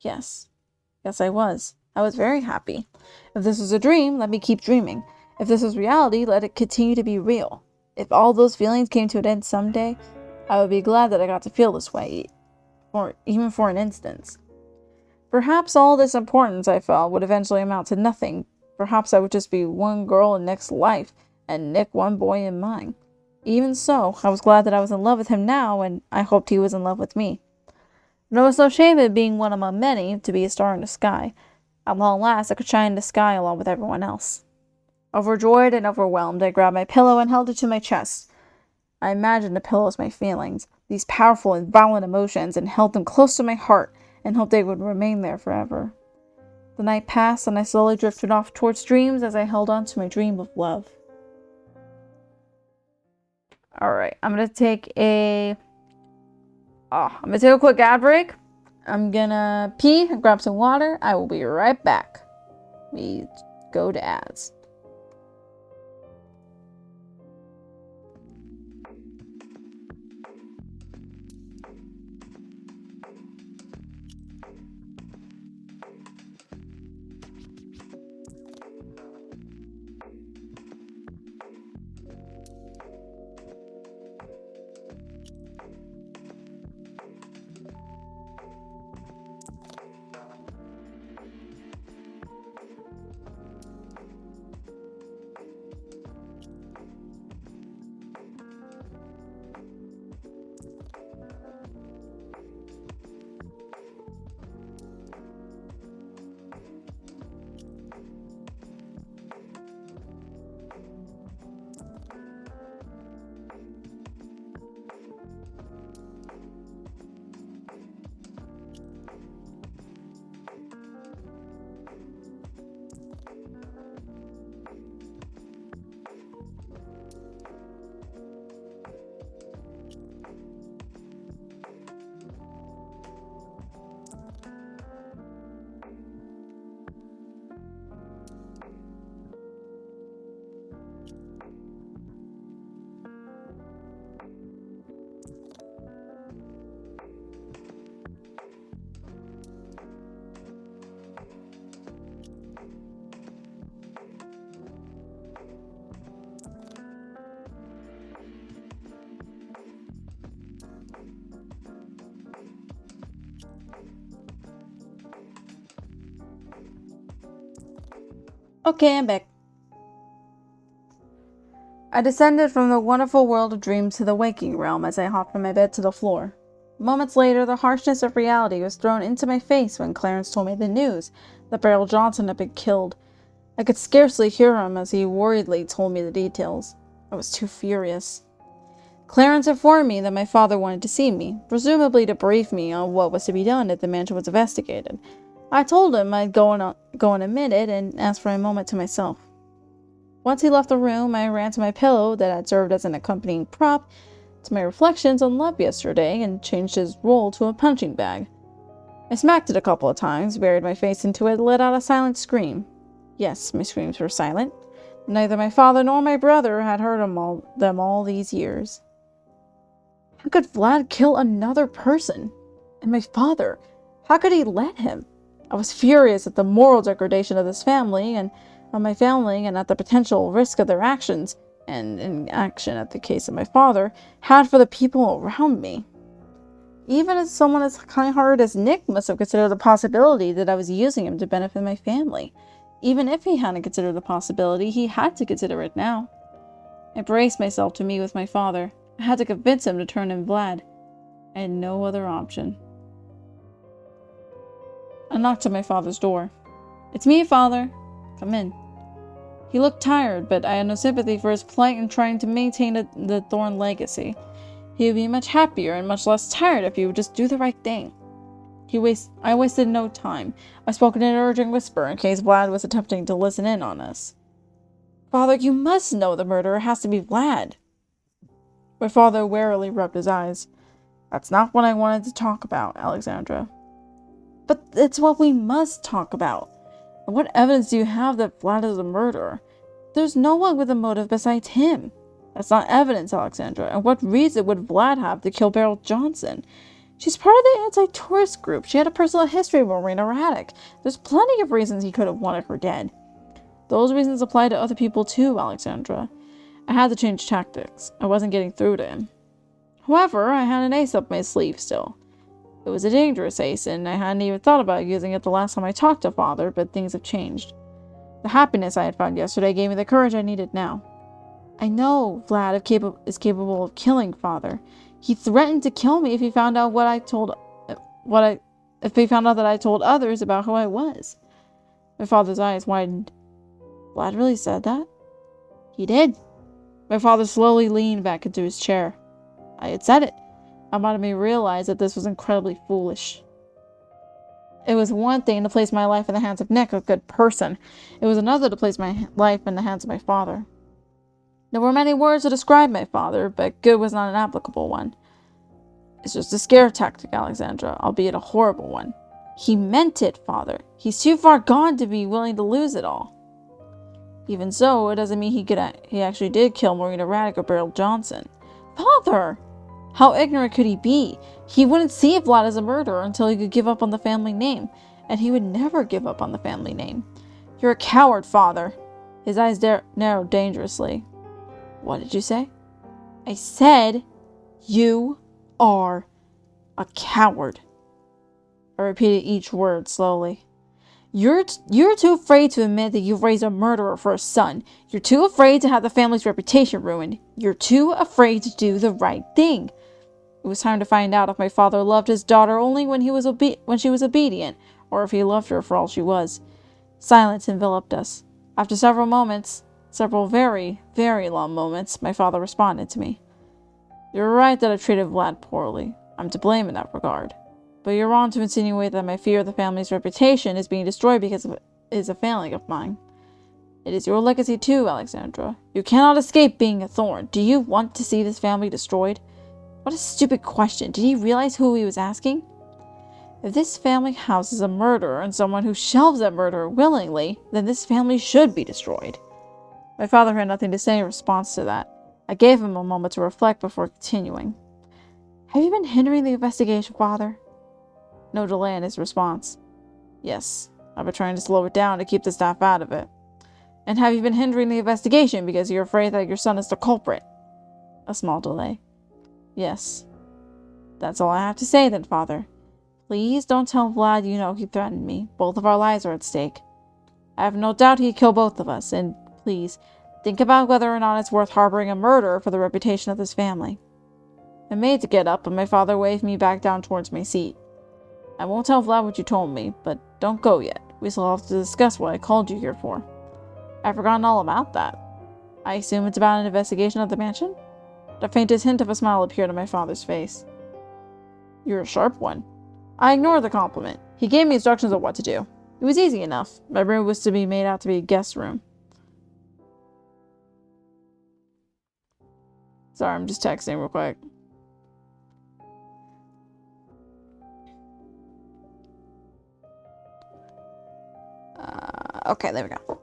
[SPEAKER 1] Yes. Yes, I was. I was very happy. If this was a dream, let me keep dreaming. If this was reality, let it continue to be real. If all those feelings came to an end someday, I would be glad that I got to feel this way, even for an instant. Perhaps all this importance I felt would eventually amount to nothing. Perhaps I would just be one girl in Nick's life, and Nick one boy in mine. Even so, I was glad that I was in love with him now, and I hoped he was in love with me. But I was no shame in being one among many to be a star in the sky. At long last, I could shine in the sky along with everyone else. Overjoyed and overwhelmed, I grabbed my pillow and held it to my chest. I imagined the pillow as my feelings, these powerful and violent emotions, and held them close to my heart and hoped they would remain there forever. The night passed, and I slowly drifted off towards dreams as I held on to my dream of love. Alright, I'm gonna take a quick ad break. I'm gonna pee and grab some water. I will be right back. We go to ads. Okay, I'm back. I descended from the wonderful world of dreams to the waking realm as I hopped from my bed to the floor. Moments later, the harshness of reality was thrown into my face when Clarence told me the news that Beryl Johnson had been killed. I could scarcely hear him as he worriedly told me the details. I was too furious. Clarence informed me that my father wanted to see me, presumably to brief me on what was to be done if the mansion was investigated. I told him I'd go in a minute and asked for a moment to myself. Once he left the room, I ran to my pillow that had served as an accompanying prop to my reflections on love yesterday and changed his roll to a punching bag. I smacked it a couple of times, buried my face into it, and let out a silent scream. Yes, my screams were silent. Neither my father nor my brother had heard them all these years. How could Vlad kill another person? And my father, how could he let him? I was furious at the moral degradation of this family and of my family, and at the potential risk of their actions, and inaction at the case of my father, had for the people around me. Even as someone as kind-hearted as Nick must have considered the possibility that I was using him to benefit my family. Even if he hadn't considered the possibility, he had to consider it now. I braced myself to meet with my father. I had to convince him to turn in Vlad. I had no other option. I knocked at my father's door. "It's me, Father. Come in." He looked tired, but I had no sympathy for his plight in trying to maintain the Thorne legacy. He would be much happier and much less tired if he would just do the right thing. I wasted no time. I spoke in an urgent whisper in case Vlad was attempting to listen in on us. "Father, you must know the murderer has to be Vlad." My father warily rubbed his eyes. "That's not what I wanted to talk about, Alexandra." "But it's what we must talk about. And what evidence do you have that Vlad is a murderer? There's no one with a motive besides him. That's not evidence, Alexandra. And what reason would Vlad have to kill Beryl Johnson? She's part of the anti-tourist group. She had a personal history with Marina Radek. There's plenty of reasons he could have wanted her dead. Those reasons apply to other people too, Alexandra. I had to change tactics. I wasn't getting through to him. However, I had an ace up my sleeve still. It was a dangerous ace, and I hadn't even thought about using it the last time I talked to Father, but things have changed. The happiness I had found yesterday gave me the courage I needed now. I know Vlad is capable of killing Father. He threatened to kill me if he found out if he found out that I told others about who I was. My father's eyes widened. Vlad really said that? He did. My father slowly leaned back into his chair. I had said it. I wanted me to realize that this was incredibly foolish. It was one thing to place my life in the hands of Nick, a good person. It was another to place my life in the hands of my father. There were many words to describe my father, but good was not an applicable one. It's just a scare tactic, Alexandra, albeit a horrible one. He meant it, Father. He's too far gone to be willing to lose it all. Even so, it doesn't mean he actually did kill Marina Radek or Beryl Johnson. Father! How ignorant could he be? He wouldn't see Vlad as a murderer until he could give up on the family name, and he would never give up on the family name. You're a coward, Father. His eyes narrowed dangerously. What did you say? I said, you are a coward. I repeated each word slowly. You're too afraid to admit that you've raised a murderer for a son. You're too afraid to have the family's reputation ruined. You're too afraid to do the right thing. It was time to find out if my father loved his daughter only when she was obedient, or if he loved her for all she was. Silence enveloped us. After several very, very long moments, my father responded to me. You're right that I treated Vlad poorly. I'm to blame in that regard. But you're wrong to insinuate that my fear of the family's reputation is being destroyed because it is a failing of mine. It is your legacy too, Alexandra. You cannot escape being a thorn. Do you want to see this family destroyed? What a stupid question. Did he realize who he was asking? If this family houses a murderer and someone who shelves that murderer willingly, then this family should be destroyed. My father had nothing to say in response to that. I gave him a moment to reflect before continuing. Have you been hindering the investigation, Father? No delay in his response. Yes, I've been trying to slow it down to keep the staff out of it. And have you been hindering the investigation because you're afraid that your son is the culprit? A small delay. Yes. That's all I have to say then, Father. Please don't tell Vlad you know he threatened me. Both of our lives are at stake. I have no doubt he'd kill both of us, and please, think about whether or not it's worth harboring a murderer for the reputation of this family. I made to get up, but my father waved me back down towards my seat. I won't tell Vlad what you told me, but don't go yet. We still have to discuss what I called you here for. I've forgotten all about that. I assume it's about an investigation of the mansion? The faintest hint of a smile appeared on my father's face. You're a sharp one. I ignored the compliment. He gave me instructions on what to do. It was easy enough. My room was to be made out to be a guest room. Sorry, I'm just texting real quick. Okay, there we go.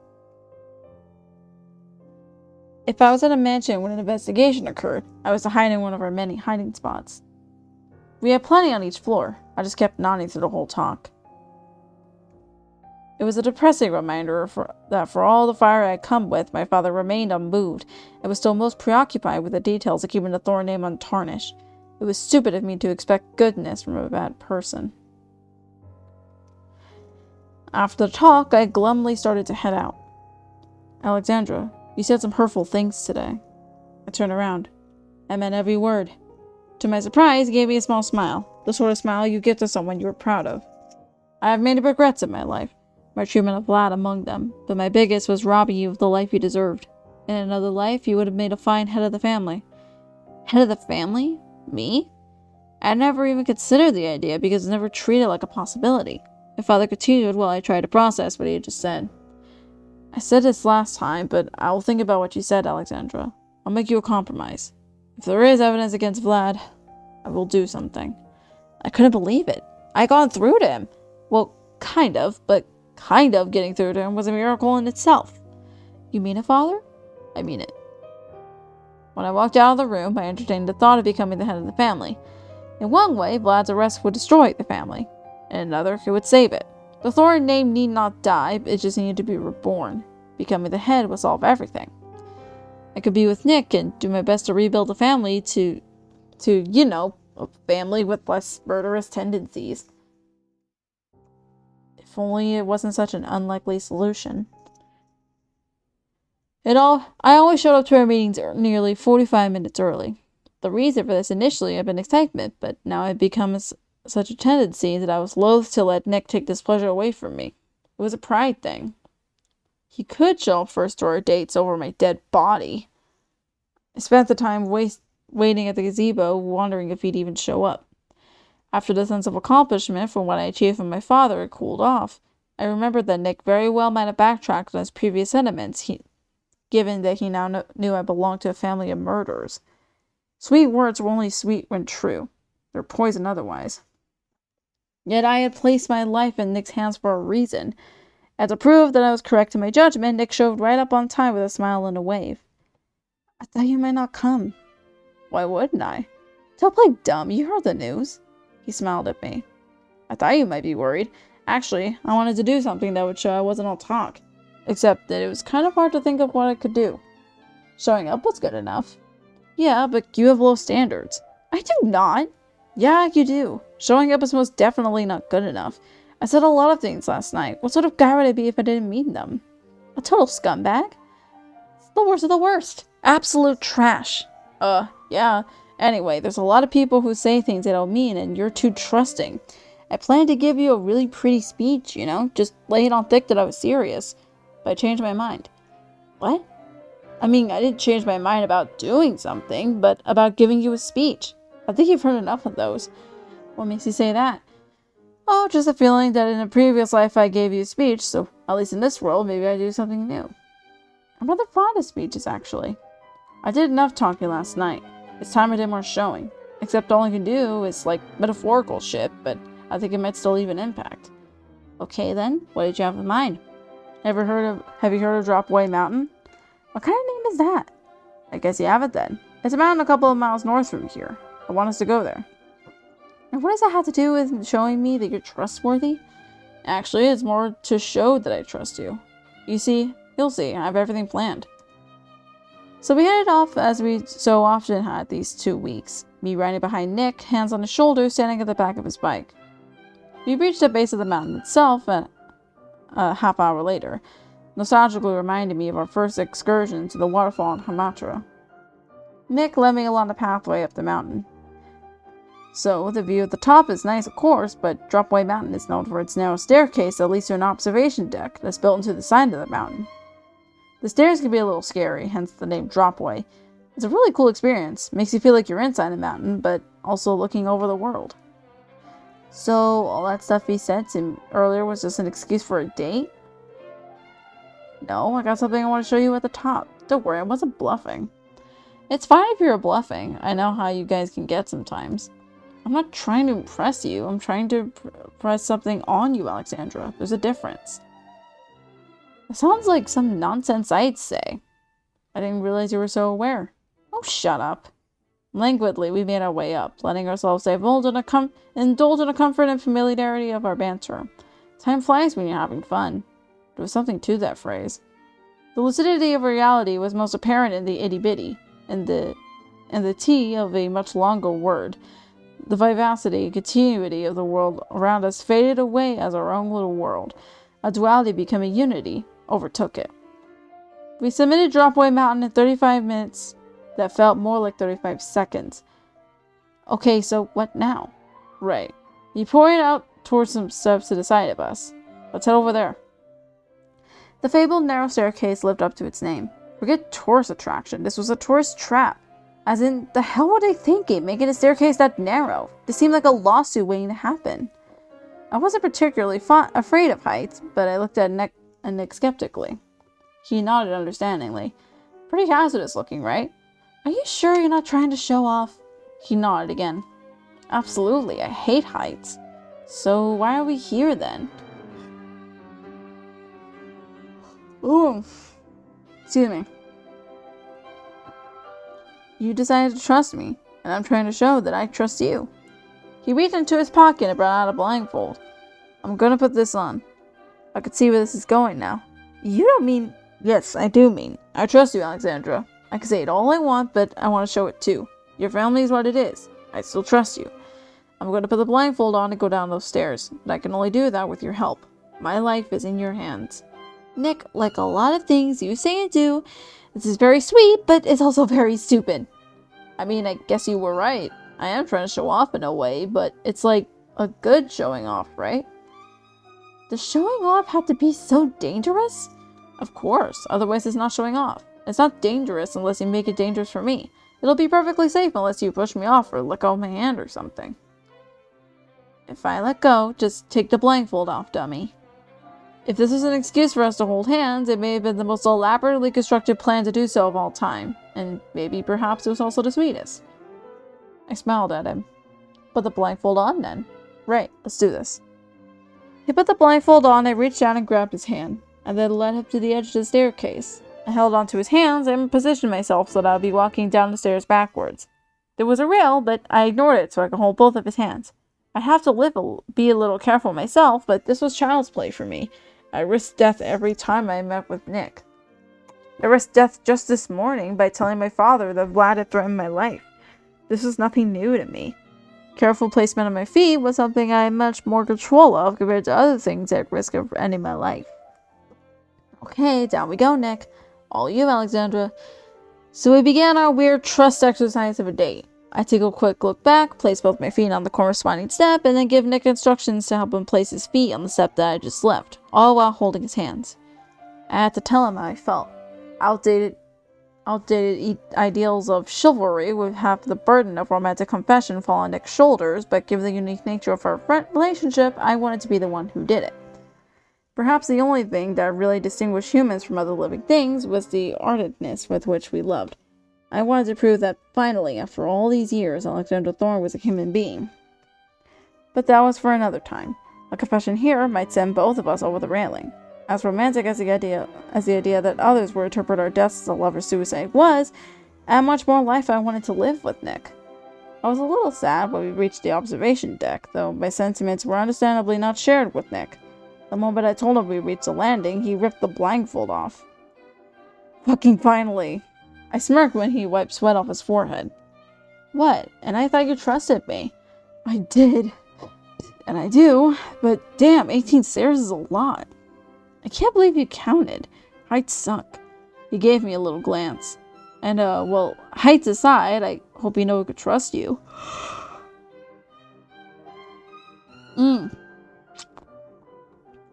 [SPEAKER 1] If I was at a mansion when an investigation occurred, I was to hide in one of our many hiding spots. We had plenty on each floor. I just kept nodding through the whole talk. It was a depressing reminder that for all the fire I had come with, my father remained unmoved and was still most preoccupied with the details of keeping the Thorn name untarnished. It was stupid of me to expect goodness from a bad person. After the talk, I glumly started to head out. Alexandra, you said some hurtful things today. I turned around. I meant every word. To my surprise, he gave me a small smile, the sort of smile you give to someone you are proud of. I have many regrets in my life, my treatment of Vlad among them, but my biggest was robbing you of the life you deserved. In another life, you would have made a fine head of the family. Head of the family? Me? I never even considered the idea because it was never treated like a possibility. My father continued while I tried to process what he had just said. I said this last time, but I will think about what you said, Alexandra. I'll make you a compromise. If there is evidence against Vlad, I will do something. I couldn't believe it. I had gone through to him. Well, kind of, but kind of getting through to him was a miracle in itself. You mean it, Father? I mean it. When I walked out of the room, I entertained the thought of becoming the head of the family. In one way, Vlad's arrest would destroy the family. In another, it would save it. The Thorin name need not die, it just needed to be reborn. Becoming the head would solve everything. I could be with Nick and do my best to rebuild a family to a family with less murderous tendencies. If only it wasn't such an unlikely solution. I always showed up to our meetings nearly 45 minutes early. The reason for this initially had been excitement, but now it had become such a tendency that I was loath to let Nick take this pleasure away from me. It was a pride thing. He could show up first to our dates over my dead body. I spent the time waiting at the gazebo, wondering if he'd even show up. After the sense of accomplishment from what I achieved from my father had cooled off, I remembered that Nick very well might have backtracked on his previous sentiments, given that he now knew I belonged to a family of murderers. Sweet words were only sweet when true. They're poison otherwise. Yet I had placed my life in Nick's hands for a reason. And to prove that I was correct in my judgment, Nick showed right up on time with a smile and a wave. I thought you might not come. Why wouldn't I? Don't play dumb, you heard the news. He smiled at me. I thought you might be worried. Actually, I wanted to do something that would show I wasn't all talk. Except that it was kind of hard to think of what I could do. Showing up was good enough. Yeah, but you have low standards. I do not. Yeah, you do. Showing up is most definitely not good enough. I said a lot of things last night. What sort of guy would I be if I didn't mean them? A total scumbag? It's the worst of the worst. Absolute trash. Yeah. Anyway, there's a lot of people who say things they don't mean, and you're too trusting. I planned to give you a really pretty speech, just lay it on thick that I was serious. But I changed my mind. What? I mean, I didn't change my mind about doing something, but about giving you a speech. I think you've heard enough of those. What makes you say that? Oh, just a feeling that in a previous life I gave you a speech, so at least in this world, maybe I do something new. I'm rather fond of speeches, actually. I did enough talking last night. It's time I did more showing. Except all I can do is, metaphorical shit, but I think it might still leave an impact. Okay then, what did you have in mind? Have you heard of Dropaway Mountain? What kind of name is that? I guess you have it then. It's a mountain a couple of miles north from here. I want us to go there. And what does that have to do with showing me that you're trustworthy? Actually, it's more to show that I trust you. You'll see, I have everything planned. So we headed off as we so often had these 2 weeks. Me riding behind Nick, hands on his shoulders, standing at the back of his bike. We reached the base of the mountain itself a half hour later, nostalgically reminding me of our first excursion to the waterfall in Hamatra. Nick led me along the pathway up the mountain. So, the view at the top is nice, of course, but Dropaway Mountain is known for its narrow staircase that leads to an observation deck that's built into the side of the mountain. The stairs can be a little scary, hence the name Dropaway. It's a really cool experience. Makes you feel like you're inside the mountain, but also looking over the world. So, all that stuff he said to me earlier was just an excuse for a date? No, I got something I want to show you at the top. Don't worry, I wasn't bluffing. It's fine if you're bluffing. I know how you guys can get sometimes. I'm not trying to impress you. I'm trying to press something on you, Alexandra. There's a difference. It sounds like some nonsense I'd say. I didn't realize you were so aware. Oh, shut up. Languidly, we made our way up, letting ourselves indulge in the comfort and familiarity of our banter. Time flies when you're having fun. There was something to that phrase. The lucidity of reality was most apparent in the itty-bitty, and the T of a much longer word. The vivacity and continuity of the world around us faded away as our own little world. A duality becoming unity overtook it. We submitted Dropaway Mountain in 35 minutes that felt more like 35 seconds. Okay, so what now? Right. He pointed out towards some steps to the side of us. Let's head over there. The fabled narrow staircase lived up to its name. Forget tourist attraction. This was a tourist trap. As in, the hell were they thinking, making a staircase that narrow? This seemed like a lawsuit waiting to happen. I wasn't particularly afraid of heights, but I looked at Nick skeptically. He nodded understandingly. Pretty hazardous looking, right? Are you sure you're not trying to show off? He nodded again. Absolutely, I hate heights. So why are we here then? Ooh. Excuse me. You decided to trust me, and I'm trying to show that I trust you. He reached into his pocket and brought out a blindfold. I'm gonna put this on. I can see where this is going now. You don't mean... Yes, I do mean. I trust you, Alexandra. I can say it all I want, but I want to show it too. Your family is what it is. I still trust you. I'm going to put the blindfold on and go down those stairs, but I can only do that with your help. My life is in your hands. Nick, like a lot of things you say and do, this is very sweet, but it's also very stupid. I mean, I guess you were right. I am trying to show off in a way, but it's like a good showing off, right? Does showing off have to be so dangerous? Of course, otherwise it's not showing off. It's not dangerous unless you make it dangerous for me. It'll be perfectly safe unless you push me off or let go of my hand or something. If I let go, just take the blindfold off, dummy. If this was an excuse for us to hold hands, it may have been the most elaborately constructed plan to do so of all time. And maybe perhaps it was also the sweetest. I smiled at him. Put the blindfold on then. Right, let's do this. He put the blindfold on, I reached down and grabbed his hand, and then led him to the edge of the staircase. I held onto his hands and positioned myself so that I would be walking down the stairs backwards. There was a rail, but I ignored it so I could hold both of his hands. I'd have to be a little careful myself, but this was child's play for me. I risked death every time I met with Nick. I risked death just this morning by telling my father that Vlad had threatened my life. This was nothing new to me. Careful placement of my feet was something I had much more control of compared to other things at risk of ending my life. Okay, down we go, Nick. All you, Alexandra. So we began our weird trust exercise of a date. I take a quick look back, place both my feet on the corresponding step, and then give Nick instructions to help him place his feet on the step that I just left, all while holding his hands. I had to tell him how I felt. Outdated ideals of chivalry would have the burden of romantic confession fall on Nick's shoulders, but given the unique nature of our relationship, I wanted to be the one who did it. Perhaps the only thing that really distinguished humans from other living things was the ardentness with which we loved. I wanted to prove that finally, after all these years, Alexandra Thorne was a human being. But that was for another time. A confession here might send both of us over the railing. As romantic as the idea that others would interpret our deaths as a lover's suicide was, and much more life I wanted to live with Nick. I was a little sad when we reached the observation deck, though my sentiments were understandably not shared with Nick. The moment I told him we reached the landing, he ripped the blindfold off. Fucking finally! I smirked when he wiped sweat off his forehead. What? And I thought you trusted me. I did. And I do, but damn, 18 stairs is a lot. I can't believe you counted. Heights suck. He gave me a little glance. And, well, heights aside, I hope you know we could trust you.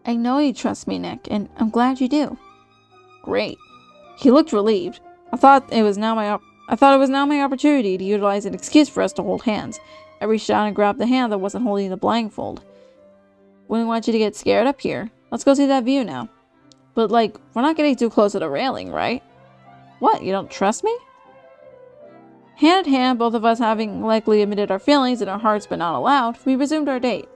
[SPEAKER 1] I know you trust me, Nick, and I'm glad you do. Great. He looked relieved. I thought it was now my opportunity to utilize an excuse for us to hold hands. I reached down and grabbed the hand that wasn't holding the blindfold. Wouldn't want you to get scared up here. Let's go see that view now. But, like, we're not getting too close to the railing, right? What, you don't trust me? Hand in hand, both of us having likely admitted our feelings in our hearts but not aloud, we resumed our date.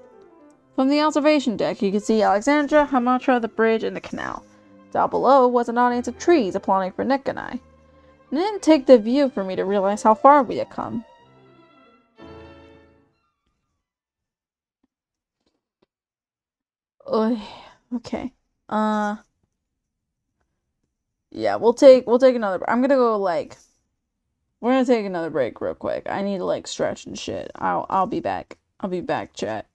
[SPEAKER 1] From the observation deck, you could see Alexandra, Hamatra, the bridge, and the canal. Down below was an audience of trees applauding for Nick and I. It didn't take the view for me to realize how far we had come. Okay. Yeah, we'll take another. I'm gonna go like. We're gonna take another break real quick. I need to like stretch and shit. I'll be back. I'll be back, chat.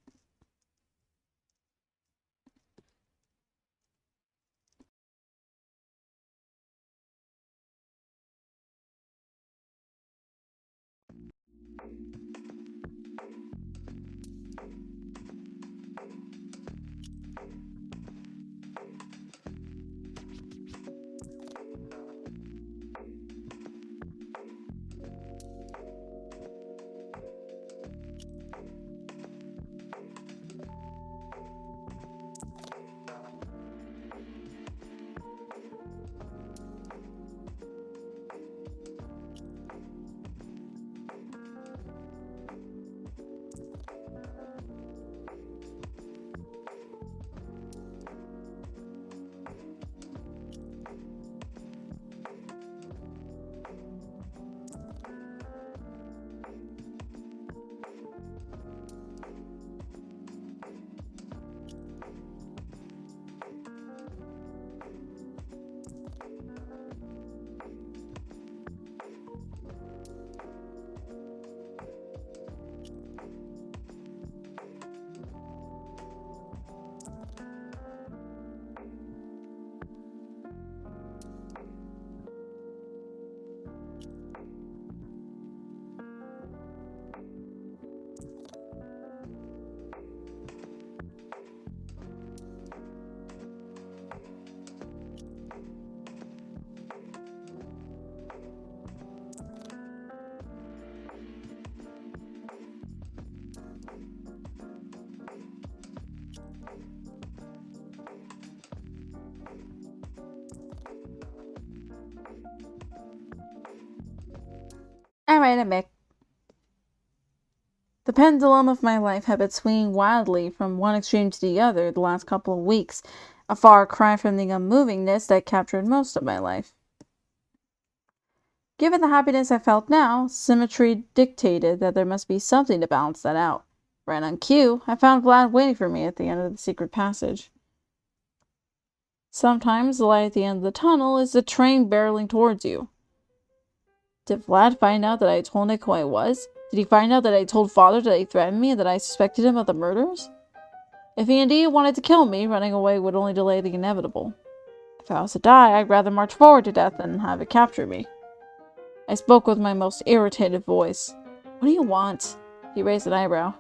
[SPEAKER 1] write a Mick? The pendulum of my life had been swinging wildly from one extreme to the other the last couple of weeks, a far cry from the unmovingness that captured most of my life. Given the happiness I felt now, symmetry dictated that there must be something to balance that out. Right on cue, I found Vlad waiting for me at the end of the secret passage. Sometimes the light at the end of the tunnel is the train barreling towards you. Did Vlad find out that I told Nick who I was? Did he find out that I told Father that he threatened me and that I suspected him of the murders? If he indeed wanted to kill me, running away would only delay the inevitable. If I was to die, I'd rather march forward to death than have it capture me. I spoke with my most irritated voice. What do you want? He raised an eyebrow.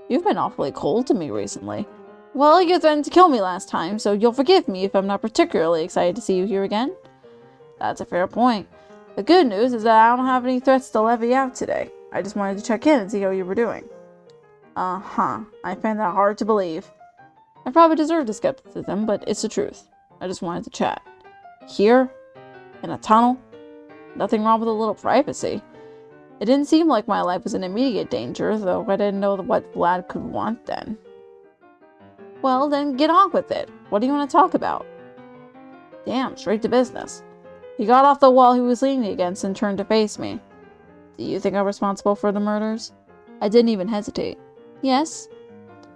[SPEAKER 1] You've been awfully cold to me recently. Well, you threatened to kill me last time, so you'll forgive me if I'm not particularly excited to see you here again. That's a fair point. The good news is that I don't have any threats to levy out today. I just wanted to check in and see how you were doing. I find that hard to believe. I probably deserve the skepticism, but it's the truth. I just wanted to chat. Here? In a tunnel? Nothing wrong with a little privacy. It didn't seem like my life was in immediate danger, though I didn't know what Vlad could want then. Well, then get on with it. What do you want to talk about? Damn, straight to business. He got off the wall he was leaning against and turned to face me. Do you think I'm responsible for the murders? I didn't even hesitate. Yes.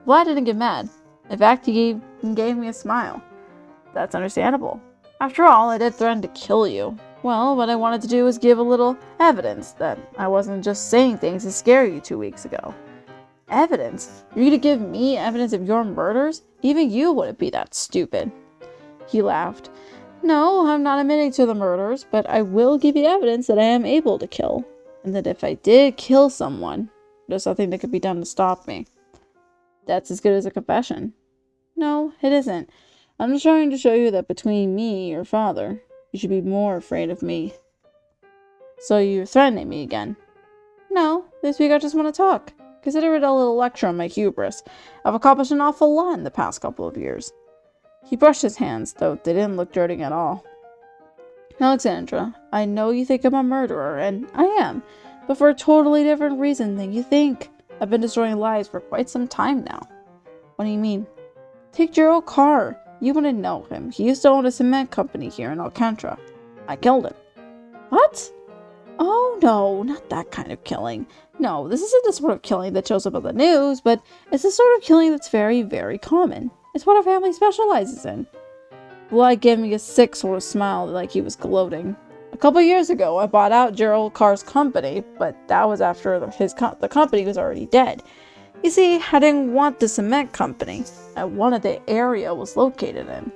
[SPEAKER 1] Vlad didn't get mad. In fact, he gave me a smile. That's understandable. After all, I did threaten to kill you. Well, what I wanted to do was give a little evidence that I wasn't just saying things to scare you 2 weeks ago. Evidence? You're going to give me evidence of your murders? Even you wouldn't be that stupid. He laughed. No, I'm not admitting to the murders, but I will give you evidence that I am able to kill. And that if I did kill someone, there's nothing that could be done to stop me. That's as good as a confession. No, it isn't. I'm just trying to show you that between me and your father, you should be more afraid of me. So you're threatening me again? No, this week I just want to talk. Consider it a little lecture on my hubris. I've accomplished an awful lot in the past couple of years. He brushed his hands, though they didn't look dirty at all. Alexandra, I know you think I'm a murderer, and I am, but for a totally different reason than you think. I've been destroying lives for quite some time now. What do you mean? Take Gerald Carr. You wouldn't know him. He used to own a cement company here in Alcantra. I killed him. What? Oh no, not that kind of killing. No, this isn't the sort of killing that shows up on the news, but it's the sort of killing that's very, very common. It's what our family specializes in. Vlad gave me a sick sort of smile like he was gloating. A couple years ago, I bought out Gerald Carr's company, but that was after the company was already dead. You see, I didn't want the cement company. I wanted the area it was located in.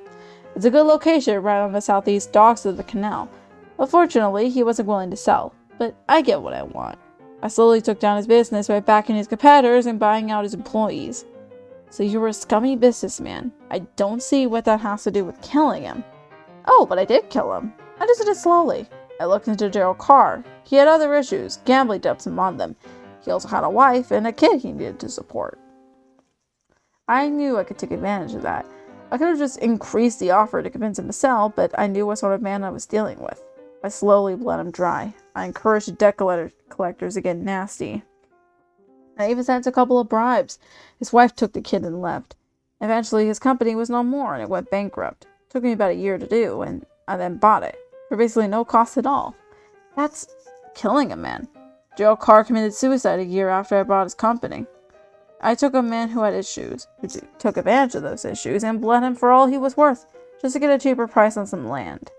[SPEAKER 1] It's a good location right on the southeast docks of the canal. Unfortunately, he wasn't willing to sell, but I get what I want. I slowly took down his business by backing his competitors and buying out his employees. So you were a scummy businessman. I don't see what that has to do with killing him. Oh, but I did kill him. I just did it slowly. I looked into Gerald Carr. He had other issues, gambling debts among them. He also had a wife and a kid he needed to support. I knew I could take advantage of that. I could have just increased the offer to convince him to sell, but I knew what sort of man I was dealing with. I slowly bled him dry. I encouraged debt collectors to get nasty. I even sent a couple of bribes. His wife took the kid and left. Eventually, his company was no more and it went bankrupt. It took me about a year to do, and I then bought it. For basically no cost at all. That's killing a man. Gerald Carr committed suicide a year after I bought his company. I took a man who had issues, who took advantage of those issues, and bled him for all he was worth, just to get a cheaper price on some land.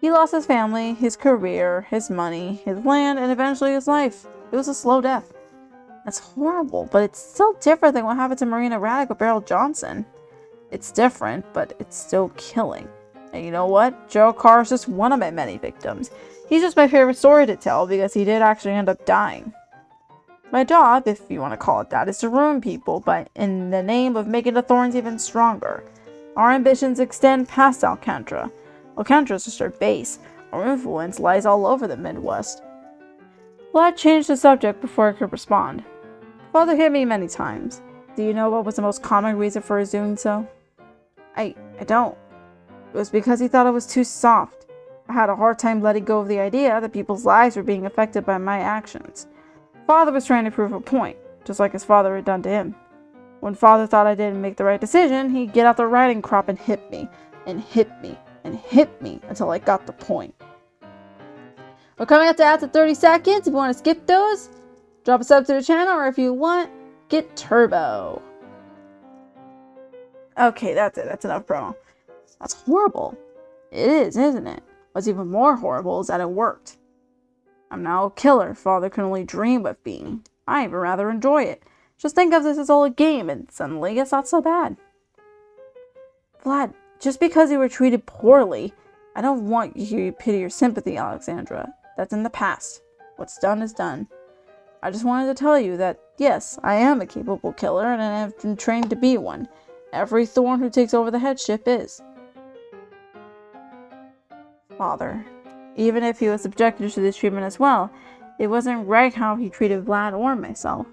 [SPEAKER 1] He lost his family, his career, his money, his land, and eventually his life. It was a slow death. That's horrible, but it's still different than what happened to Marina Raddick with Beryl Johnson. It's different, but it's still killing. And you know what? Gerald Carr is just one of my many victims. He's just my favorite story to tell because he did actually end up dying. My job, if you want to call it that, is to ruin people, but in the name of making the thorns even stronger. Our ambitions extend past Alcantra. Alcantra is just our base. Our influence lies all over the Midwest. Vlad changed the subject before I could respond. Father hit me many times. Do you know what was the most common reason for his doing so? I don't. It was because he thought I was too soft. I had a hard time letting go of the idea that people's lives were being affected by my actions. Father was trying to prove a point, just like his father had done to him. When Father thought I didn't make the right decision, he'd get out the riding crop and hit me, and hit me, and hit me until I got the point. We're coming up to ads at 30 seconds. If you want to skip those, drop a sub to the channel, or if you want, get turbo. Okay, that's it. That's enough promo. That's horrible. It is, isn't it? What's even more horrible is that it worked. I'm now a killer Father can only dream of being. I even rather enjoy it. Just think of this as all a game, and suddenly it's not so bad. Vlad, just because you were treated poorly, I don't want you to pity or sympathy, Alexandra. That's in the past. What's done is done. I just wanted to tell you that, yes, I am a capable killer, and I have been trained to be one. Every Thorn who takes over the headship is. Father, even if he was subjected to this treatment as well, it wasn't right how he treated Vlad or myself.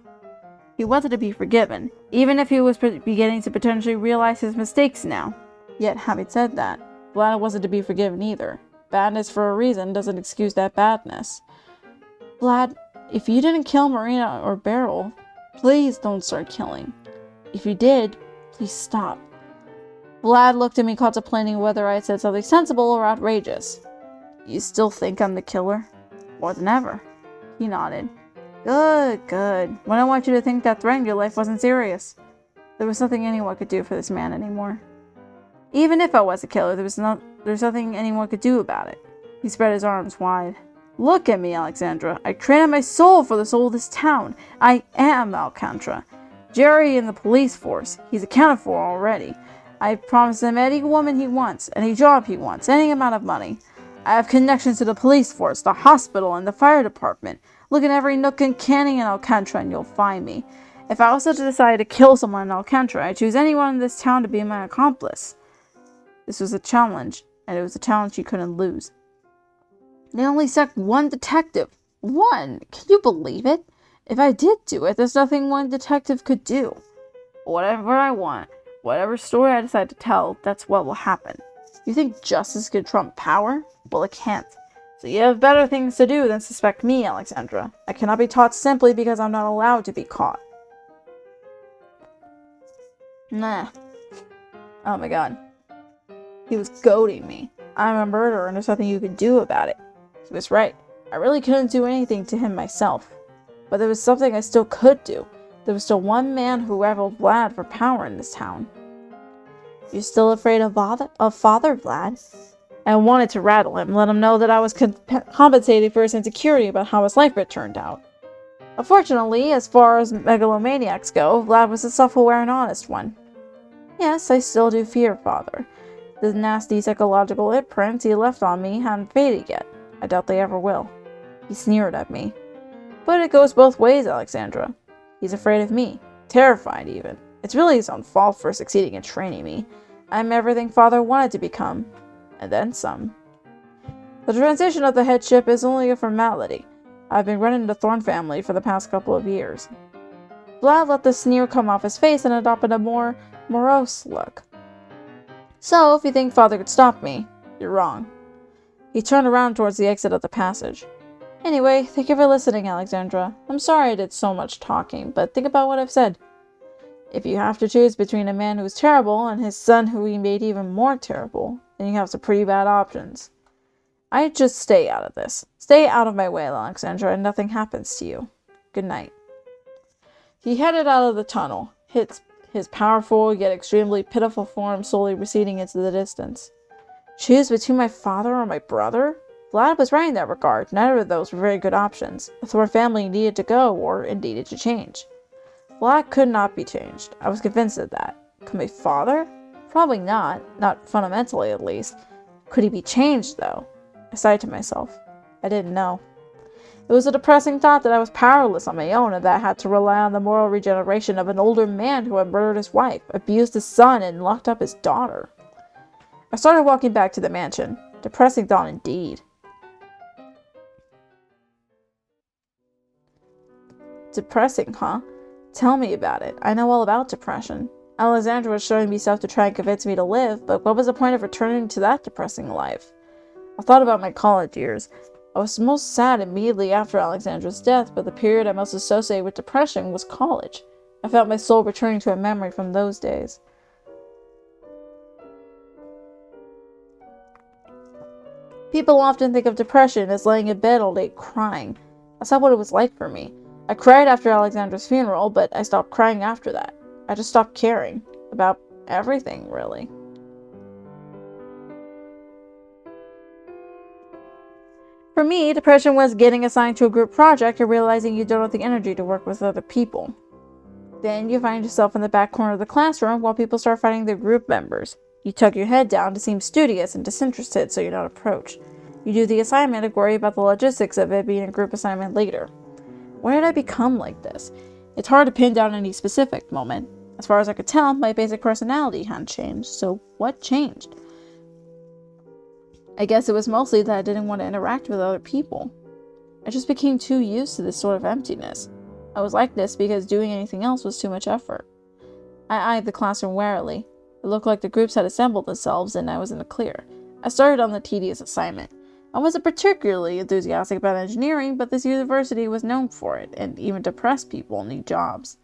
[SPEAKER 1] He wasn't to be forgiven, even if he was beginning to potentially realize his mistakes now. Yet, having said that, Vlad wasn't to be forgiven either. Badness for a reason doesn't excuse that badness. Vlad, if you didn't kill Marina or Beryl, please don't start killing. If you did, please stop. Vlad looked at me contemplating whether I had said something sensible or outrageous. You still think I'm the killer? More than ever. He nodded. Good, good. Well, I want you to think that threatening your life wasn't serious. There was nothing anyone could do for this man anymore. Even if I was a killer, there's nothing anyone could do about it. He spread his arms wide. Look at me, Alexandra. I traded my soul for the soul of this town. I am Alcantra. Jerry in the police force. He's accounted for already. I promised him any woman he wants, any job he wants, any amount of money. I have connections to the police force, the hospital, and the fire department. Look in every nook and cranny in Alcantra and you'll find me. If I was to decide to kill someone in Alcantra, I'd choose anyone in this town to be my accomplice. This was a challenge, and it was a challenge you couldn't lose. They only sent one detective. One! Can you believe it? If I did do it, there's nothing one detective could do. Whatever I want, whatever story I decide to tell, that's what will happen. You think justice could trump power? Well, it can't. So you have better things to do than suspect me, Alexandra. I cannot be taught simply because I'm not allowed to be caught. Nah. Oh my god. He was goading me. I'm a murderer and there's nothing you can do about it. He was right. I really couldn't do anything to him myself. But there was something I still could do. There was still one man who rivaled Vlad for power in this town. You're still afraid of Father, Vlad? I wanted to rattle him, let him know that I was compensating for his insecurity about how his life had turned out. Unfortunately, as far as megalomaniacs go, Vlad was a self-aware and honest one. Yes, I still do fear Father. The nasty psychological imprints he left on me hadn't faded yet. I doubt they ever will. He sneered at me. But it goes both ways, Alexandra. He's afraid of me. Terrified, even. It's really his own fault for succeeding in training me. I'm everything Father wanted to become. And then some. The transition of the headship is only a formality. I've been running the Thorn family for the past couple of years. Vlad let the sneer come off his face and adopted a more morose look. So, if you think Father could stop me, you're wrong. He turned around towards the exit of the passage. Anyway, thank you for listening, Alexandra. I'm sorry I did so much talking, but think about what I've said. If you have to choose between a man who's terrible and his son who he made even more terrible, then you have some pretty bad options. I'd just stay out of this. Stay out of my way, Alexandra, and nothing happens to you. Good night. He headed out of the tunnel, his powerful yet extremely pitiful form slowly receding into the distance. Choose between my father or my brother? Vlad was right in that regard. Neither of those were very good options. The Thor family needed to go, or it needed to change. Vlad could not be changed. I was convinced of that. Could my father? Probably not. Not fundamentally, at least. Could he be changed, though? I sighed to myself. I didn't know. It was a depressing thought that I was powerless on my own and that I had to rely on the moral regeneration of an older man who had murdered his wife, abused his son, and locked up his daughter. I started walking back to the mansion. Depressing thought indeed. Depressing, huh? Tell me about it. I know all about depression. Alexandra was showing me stuff to try and convince me to live, but what was the point of returning to that depressing life? I thought about my college years. I was most sad immediately after Alexandra's death, but the period I most associated with depression was college. I felt my soul returning to a memory from those days. People often think of depression as laying in bed all day crying. That's not what it was like for me. I cried after Alexandra's funeral, but I stopped crying after that. I just stopped caring about everything, really. For me, depression was getting assigned to a group project and realizing you don't have the energy to work with other people. Then you find yourself in the back corner of the classroom while people start fighting their group members. You tuck your head down to seem studious and disinterested so you're not approached. You do the assignment and worry about the logistics of it being a group assignment later. Why did I become like this? It's hard to pin down any specific moment. As far as I could tell, my basic personality hadn't changed, so what changed? I guess it was mostly that I didn't want to interact with other people. I just became too used to this sort of emptiness. I was like this because doing anything else was too much effort. I eyed the classroom warily. It looked like the groups had assembled themselves and I was in the clear. I started on the tedious assignment. I wasn't particularly enthusiastic about engineering, but this university was known for it, and even depressed people need jobs.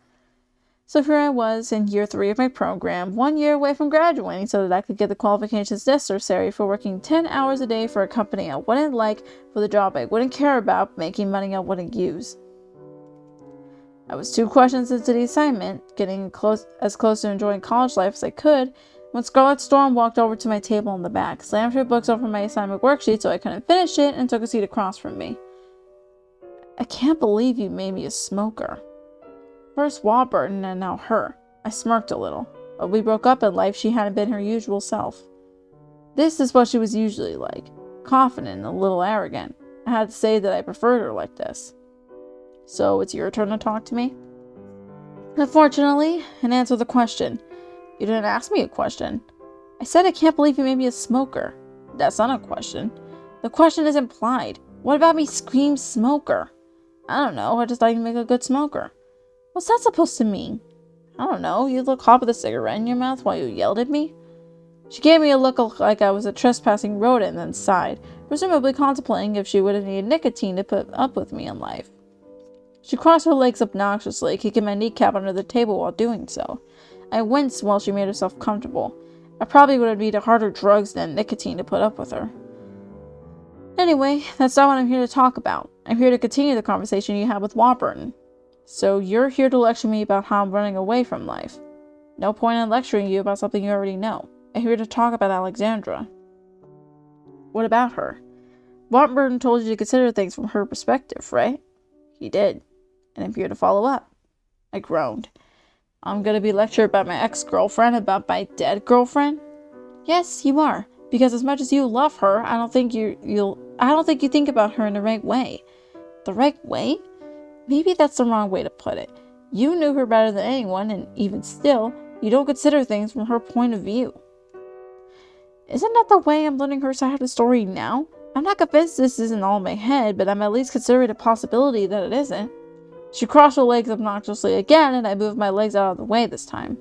[SPEAKER 1] So here I was in year 3 of my program, 1 year away from graduating so that I could get the qualifications necessary for working 10 hours a day for a company I wouldn't like, for the job I wouldn't care about, making money I wouldn't use. I was 2 questions into the assignment, getting as close to enjoying college life as I could, when Scarlet Storm walked over to my table in the back, slammed her books over my assignment worksheet so I couldn't finish it, and took a seat across from me. I can't believe you made me a smoker. First Warburton and now her. I smirked a little. When we broke up in life, she hadn't been her usual self. This is what she was usually like. Confident and a little arrogant. I had to say that I preferred her like this. So it's your turn to talk to me? Unfortunately, and answer the question. You didn't ask me a question. I said I can't believe you made me a smoker. That's not a question. The question is implied. What about me scream smoker? I don't know, I just thought you'd make a good smoker. What's that supposed to mean? I don't know, you look hot with a cigarette in your mouth while you yelled at me? She gave me a look like I was a trespassing rodent and then sighed, presumably contemplating if she would have needed nicotine to put up with me in life. She crossed her legs obnoxiously, kicking my kneecap under the table while doing so. I winced while she made herself comfortable. I probably would have needed harder drugs than nicotine to put up with her. Anyway, that's not what I'm here to talk about. I'm here to continue the conversation you had with Warburton. So you're here to lecture me about how I'm running away from life. No point in lecturing you about something you already know. I'm here to talk about Alexandra. What about her? Warburton told you to consider things from her perspective, right? He did. And I'm here to follow up. I groaned. I'm gonna be lectured about my ex-girlfriend, about my dead girlfriend? Yes, you are. Because as much as you love her, I don't think you think about her in the right way. The right way? Maybe that's the wrong way to put it. You knew her better than anyone, and even still, you don't consider things from her point of view. Isn't that the way I'm learning her side of the story now? I'm not convinced this isn't all in my head, but I'm at least considering the possibility that it isn't. She crossed her legs obnoxiously again, and I moved my legs out of the way this time.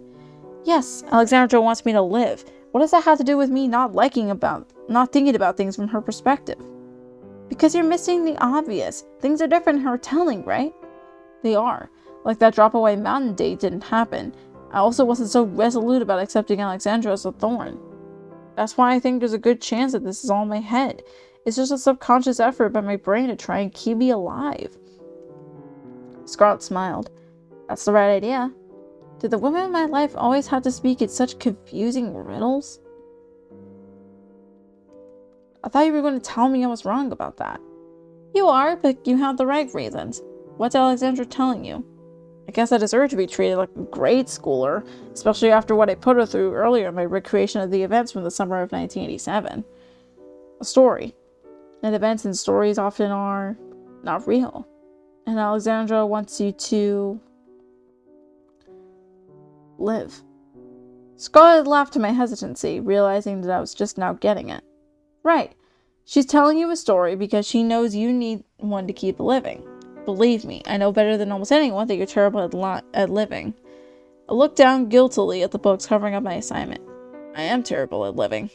[SPEAKER 1] Yes, Alexandra wants me to live. What does that have to do with me not thinking about things from her perspective? Because you're missing the obvious. Things are different in her telling, right? They are. Like that drop-away mountain date didn't happen. I also wasn't so resolute about accepting Alexandra as a thorn. That's why I think there's a good chance that this is all in my head. It's just a subconscious effort by my brain to try and keep me alive. Scarlet smiled. That's the right idea. Did the women in my life always have to speak in such confusing riddles? I thought you were going to tell me I was wrong about that. You are, but you have the right reasons. What's Alexandra telling you? I guess I deserve to be treated like a grade schooler, especially after what I put her through earlier in my recreation of the events from the summer of 1987. A story. And events and stories often are not real. And Alexandra wants you to live. Scarlet laughed at my hesitancy, realizing that I was just now getting it. Right. She's telling you a story because she knows you need one to keep living. Believe me, I know better than almost anyone that you're terrible at living. I looked down guiltily at the books covering up my assignment. I am terrible at living.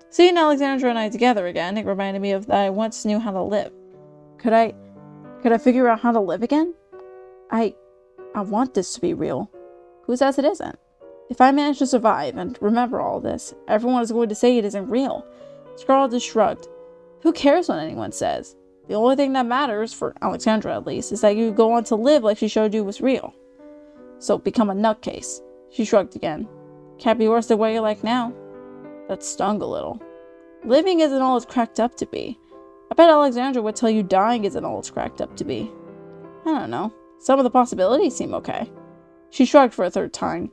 [SPEAKER 1] Seeing Alexandra and I together again, it reminded me of that I once knew how to live. Could I figure out how to live again? I want this to be real. Who says it isn't? If I manage to survive and remember all this, everyone is going to say it isn't real. Scarlet just shrugged. Who cares what anyone says? The only thing that matters, for Alexandra at least, is that you go on to live like she showed you was real. So become a nutcase. She shrugged again. Can't be worse than what you're like now. That stung a little. Living isn't all it's cracked up to be. I bet Alexandra would tell you dying isn't all it's cracked up to be. I don't know. Some of the possibilities seem okay. She shrugged for a third time.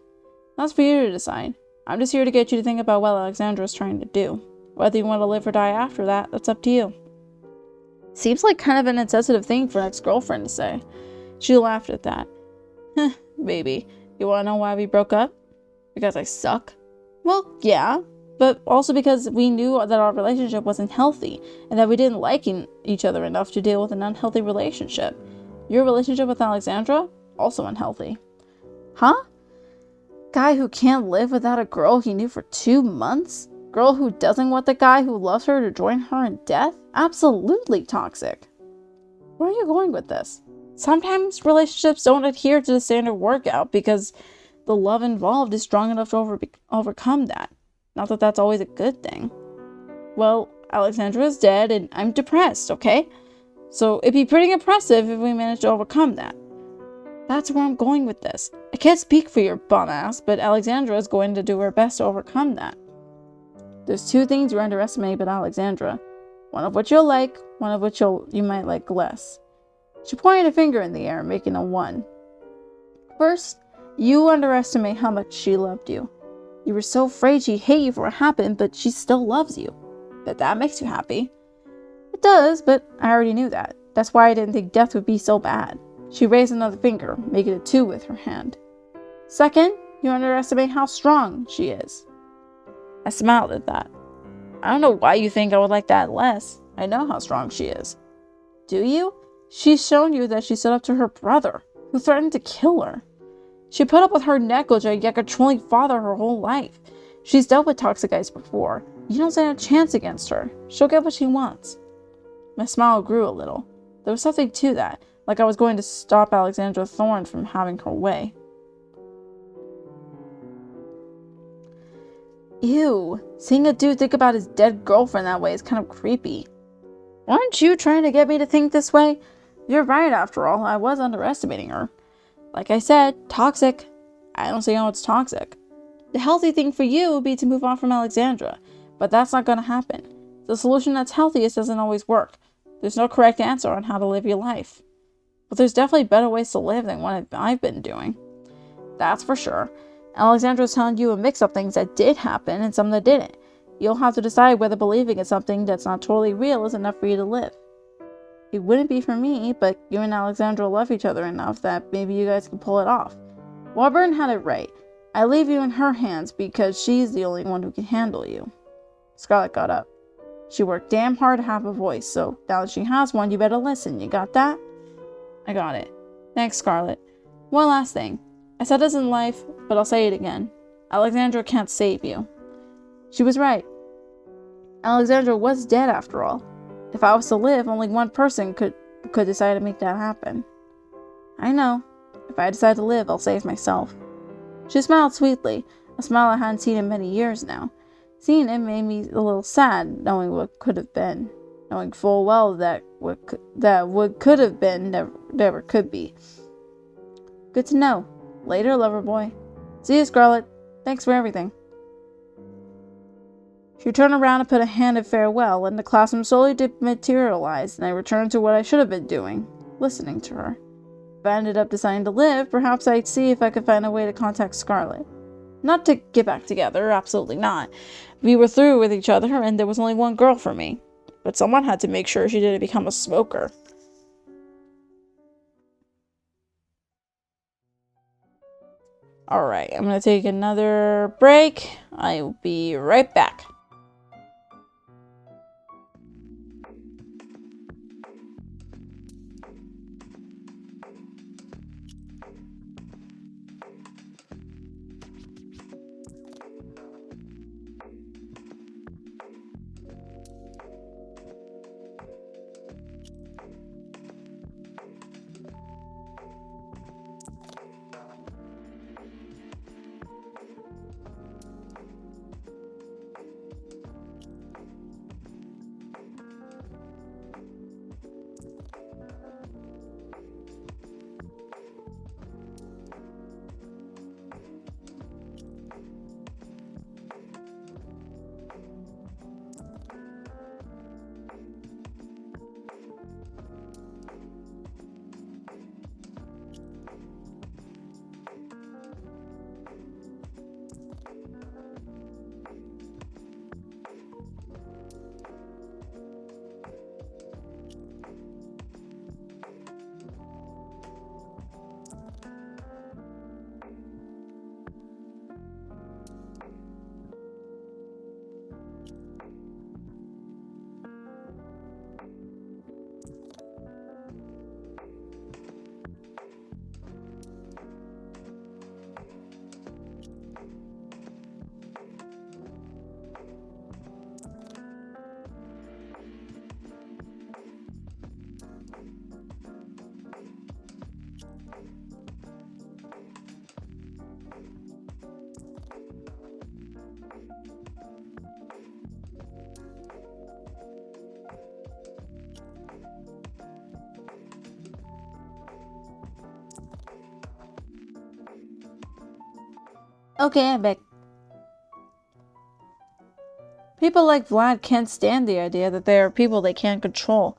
[SPEAKER 1] That's for you to decide. I'm just here to get you to think about what Alexandra is trying to do. Whether you want to live or die after that, that's up to you. Seems like kind of an insensitive thing for an ex-girlfriend to say. She laughed at that. Baby, you want to know why we broke up? Because I suck? Well, yeah. But also because we knew that our relationship wasn't healthy, and that we didn't like each other enough to deal with an unhealthy relationship. Your relationship with Alexandra? Also unhealthy. Huh? Guy who can't live without a girl he knew for 2 months? Girl who doesn't want the guy who loves her to join her in death? Absolutely toxic. Where are you going with this? Sometimes relationships don't adhere to the standard workout because the love involved is strong enough to overcome that. Not that that's always a good thing. Well, Alexandra is dead and I'm depressed, okay? So it'd be pretty impressive if we managed to overcome that. That's where I'm going with this. I can't speak for your bum ass, but Alexandra is going to do her best to overcome that. There's 2 things you're underestimating about Alexandra. One of which you'll like, one of which you might like less. She pointed a finger in the air, making a 1. First, you underestimate how much she loved you. You were so afraid she'd hate you for what happened, but she still loves you. Bet that makes you happy. It does, but I already knew that. That's why I didn't think death would be so bad. She raised another finger, making a 2 with her hand. Second, you underestimate how strong she is. I smiled at that. I don't know why you think I would like that less. I know how strong she is. Do you? She's shown you that she stood up to her brother, who threatened to kill her. She put up with her negligent yet controlling father her whole life. She's dealt with toxic guys before. You don't stand a chance against her. She'll get what she wants. My smile grew a little. There was something to that, like I was going to stop Alexandra Thorne from having her way. Ew, seeing a dude think about his dead girlfriend that way is kind of creepy. Weren't you trying to get me to think this way? You're right, after all, I was underestimating her. Like I said, toxic. I don't see how it's toxic. The healthy thing for you would be to move on from Alexandra, but that's not going to happen. The solution that's healthiest doesn't always work. There's no correct answer on how to live your life. But there's definitely better ways to live than what I've been doing. That's for sure. Alexandra's telling you a mix of things that did happen and some that didn't. You'll have to decide whether believing in something that's not totally real is enough for you to live. It wouldn't be for me, but you and Alexandra love each other enough that maybe you guys can pull it off. Warburton had it right. I leave you in her hands because she's the only one who can handle you. Scarlet got up. She worked damn hard to have a voice, so now that she has one, you better listen. You got that? I got it. Thanks, Scarlet. One last thing. I said this in life, but I'll say it again. Alexandra can't save you. She was right. Alexandra was dead after all. If I was to live, only one person could decide to make that happen. I know. If I decide to live, I'll save myself. She smiled sweetly, a smile I hadn't seen in many years now. Seeing it made me a little sad, knowing what could have been, knowing full well that what could have been never could be. Good to know. Later, lover boy. See you, Scarlet. Thanks for everything. She turned around and put a hand in farewell, and the classroom slowly dematerialized, and I returned to what I should have been doing, listening to her. If I ended up deciding to live, perhaps I'd see if I could find a way to contact Scarlet. Not to get back together, absolutely not. We were through with each other, and there was only one girl for me. But someone had to make sure she didn't become a smoker. Alright, I'm going to take another break. I'll be right back. Okay, I'm back. People like Vlad can't stand the idea that there are people they can't control.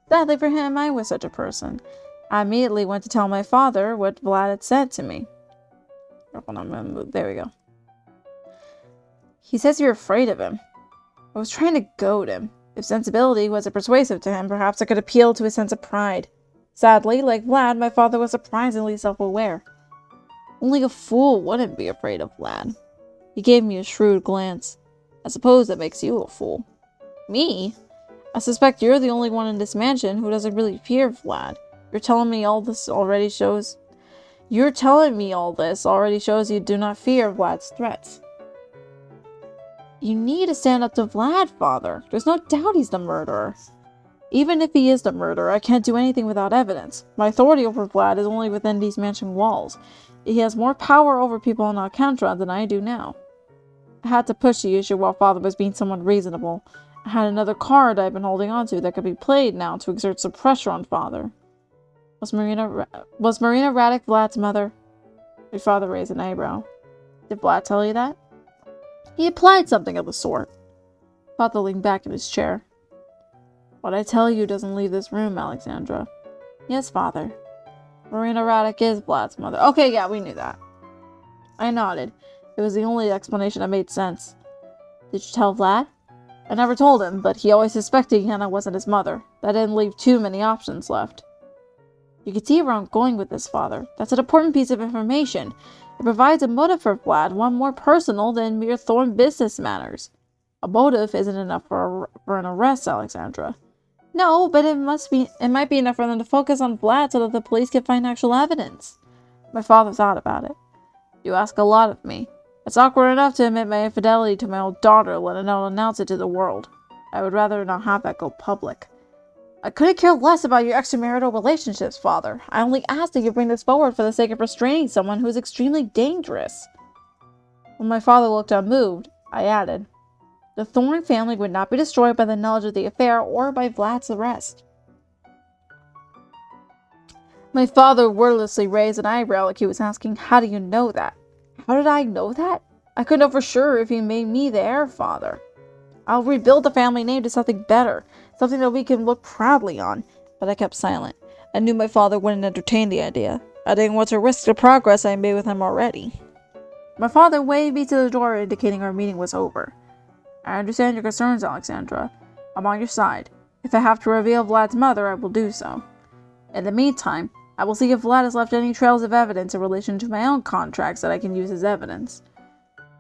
[SPEAKER 1] Sadly for him, I was such a person. I immediately went to tell my father what Vlad had said to me. Hold on, there we go. He says you're afraid of him. I was trying to goad him. If sensibility wasn't persuasive to him, perhaps I could appeal to his sense of pride. Sadly, like Vlad, my father was surprisingly self-aware. Only a fool wouldn't be afraid of Vlad. He gave me a shrewd glance. I suppose that makes you a fool. Me? I suspect you're the only one in this mansion who doesn't really fear Vlad. You're telling me all this already shows you do not fear Vlad's threats. You need to stand up to Vlad, Father. There's no doubt he's the murderer. Even if he is the murderer, I can't do anything without evidence. My authority over Vlad is only within these mansion walls. He has more power over people in Alcantra than I do now. I had to push the issue while Father was being somewhat reasonable. I had another card I've been holding on to that could be played now to exert some pressure on Father. Was Marina Radek Vlad's mother? My father raised an eyebrow. Did Vlad tell you that? He implied something of the sort. Father leaned back in his chair. What I tell you doesn't leave this room, Alexandra. Yes, Father. Marina Radek is Vlad's mother. Okay, yeah, we knew that. I nodded. It was the only explanation that made sense. Did you tell Vlad? I never told him, but he always suspected Hannah wasn't his mother. That didn't leave too many options left. You can see where I'm going with this, Father. That's an important piece of information. It provides a motive for Vlad, one more personal than mere Thorn business matters. A motive isn't enough for an arrest, Alexandra. No, but it might be enough for them to focus on Vlad so that the police can find actual evidence. My father thought about it. You ask a lot of me. It's awkward enough to admit my infidelity to my own daughter, let alone announce it to the world. I would rather not have that go public. I couldn't care less about your extramarital relationships, Father. I only asked that you bring this forward for the sake of restraining someone who is extremely dangerous. When my father looked unmoved, I added, the Thorn family would not be destroyed by the knowledge of the affair or by Vlad's arrest. My father wordlessly raised an eyebrow like he was asking, how do you know that? How did I know that? I could know for sure if he made me the heir, Father. I'll rebuild the family name to something better, something that we can look proudly on. But I kept silent. I knew my father wouldn't entertain the idea. I didn't want to risk the progress I made with him already. My father waved me to the door, indicating our meeting was over. I understand your concerns, Alexandra. I'm on your side. If I have to reveal Vlad's mother, I will do so. In the meantime, I will see if Vlad has left any trails of evidence in relation to my own contracts that I can use as evidence.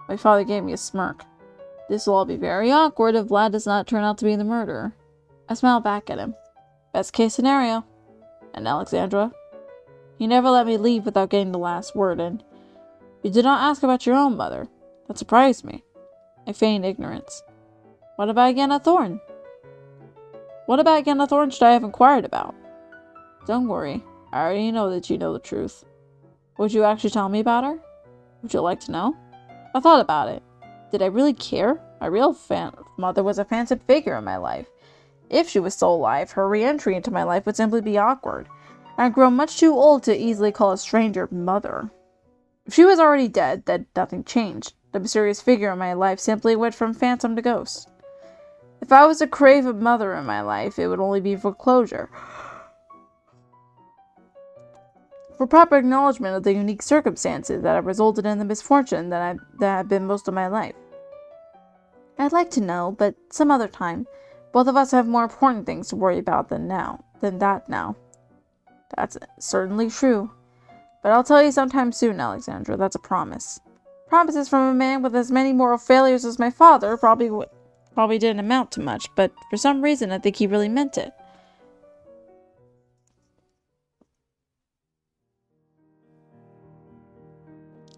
[SPEAKER 1] My father gave me a smirk. This will all be very awkward if Vlad does not turn out to be the murderer. I smiled back at him. Best case scenario. And Alexandra? You never let me leave without getting the last word in. You did not ask about your own mother. That surprised me. I feigned ignorance. What about Yenna Thorn? What about Yenna Thorn should I have inquired about? Don't worry. I already know that you know the truth. Would you actually tell me about her? Would you like to know? I thought about it. Did I really care? My real mother was a fancied figure in my life. If she was still alive, her re-entry into my life would simply be awkward. And I'd grown much too old to easily call a stranger mother. If she was already dead, then nothing changed. The mysterious figure in my life simply went from phantom to ghost. If I was to crave a mother in my life, it would only be for closure. For proper acknowledgement of the unique circumstances that have resulted in the misfortune that have been most of my life. I'd like to know, but some other time. Both of us have more important things to worry about than that now. That's certainly true. But I'll tell you sometime soon, Alexandra. That's a promise. Promises from a man with as many moral failures as my father probably didn't amount to much, but for some reason I think he really meant it.